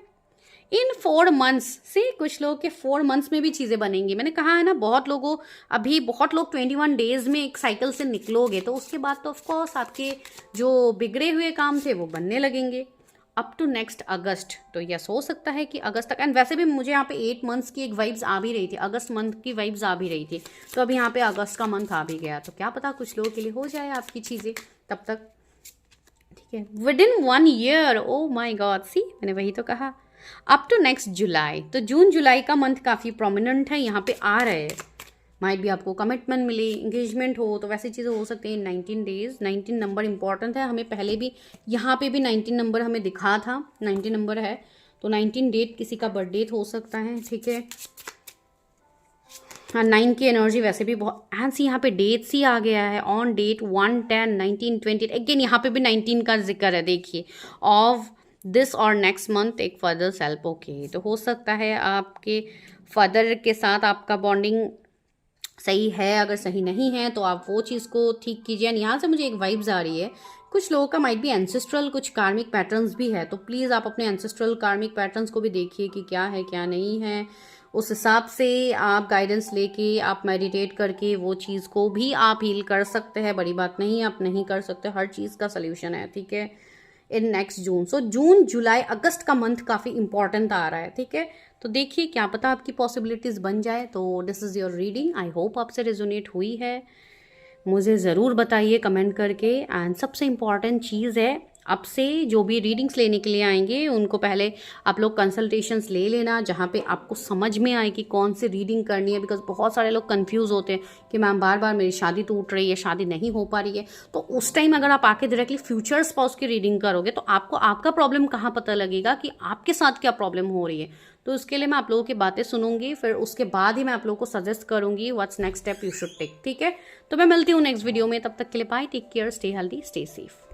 इन 4 मंथ्स से कुछ लोग के 4 मंथ्स में भी चीज़ें बनेंगी। मैंने कहा है ना, बहुत लोगों, अभी बहुत लोग 21 डेज में एक साइकिल से निकलोगे, तो उसके बाद तो ऑफकोर्स आपके जो बिगड़े हुए काम थे वो बनने लगेंगे अप टू नेक्स्ट अगस्त। तो यस, हो सकता है कि अगस्त तक। एंड वैसे भी मुझे यहाँ पे 8 मंथ्स की एक वाइब्स आ भी रही थी, अगस्त मंथ की वाइब्स आ भी रही थी, तो अभी यहाँ पे अगस्त का मंथ आ भी गया, तो क्या पता कुछ लोगों के लिए हो जाए आपकी चीज़ें तब तक, ठीक है। Within 1 year, oh my god, see, मैंने वही तो कहा, अप टू नेक्स्ट जुलाई। तो जून जुलाई का मंथ काफ़ी प्रोमिनेंट है, यहाँ पे आ रहे हैं। माइट भी आपको कमिटमेंट मिले, इंगेजमेंट हो, तो वैसी चीज़ें हो सकती हैं। 19 डेज, 19 नंबर इंपॉर्टेंट है। हमें पहले भी यहाँ पे भी 19 नंबर हमें दिखा था, 19 नंबर है, तो 19 डेट किसी का बर्थडे हो सकता है, ठीक है। हाँ, 9 की एनर्जी वैसे भी बहुत एंड सी यहाँ पे डेट्स ही आ गया है। ऑन डेट 1, 10, 19, 20 अगेन यहाँ पे भी 19 का जिक्र है। देखिए ऑफ दिस और नेक्स्ट मंथ एक फर्दर सेल्फ ओके, तो हो सकता है आपके फादर के साथ आपका बॉन्डिंग सही है। अगर सही नहीं है तो आप वो चीज़ को ठीक कीजिए। एंड यहाँ से मुझे एक वाइब्स आ रही है, कुछ लोगों का माइट भी एंसेस्ट्रल कुछ कार्मिक पैटर्न्स भी है, तो प्लीज़ आप अपने एंसेस्ट्रल कार्मिक पैटर्न्स को भी देखिए कि क्या है क्या नहीं है। उस हिसाब से आप गाइडेंस लेके, आप मेडिटेट करके वो चीज़ को भी आप हील कर सकते हैं। बड़ी बात नहीं है आप नहीं कर सकते, हर चीज़ का सल्यूशन है, ठीक है। इन नेक्स्ट जून, सो जून जुलाई अगस्त का मंथ काफ़ी इंपॉर्टेंट आ रहा है, ठीक है। तो देखिए क्या पता आपकी पॉसिबिलिटीज़ बन जाए। तो this is your reading, I hope आपसे रेजोनेट हुई है। मुझे ज़रूर बताइए कमेंट करके। एंड सबसे इम्पॉर्टेंट चीज़ है, अब से जो भी रीडिंग्स लेने के लिए आएंगे उनको पहले आप लोग कंसल्टेशंस ले लेना, जहाँ पे आपको समझ में आए कि कौन सी रीडिंग करनी है। बिकॉज बहुत सारे लोग कंफ्यूज होते हैं कि मैम बार बार मेरी शादी टूट रही है, शादी नहीं हो पा रही है। तो उस टाइम अगर आप आके डायरेक्टली फ्यूचर स्पाउस की रीडिंग करोगे तो आपको आपका प्रॉब्लम कहाँ पता लगेगा कि आपके साथ क्या प्रॉब्लम हो रही है। तो उसके लिए मैं आप लोगों की बातें सुनूंगी, फिर उसके बाद ही मैं आप लोगों को सजेस्ट करूंगी what's next step you should take, ठीक है। तो मैं मिलती हूँ नेक्स्ट वीडियो में, तब तक के लिए bye, take care, stay healthy, stay safe.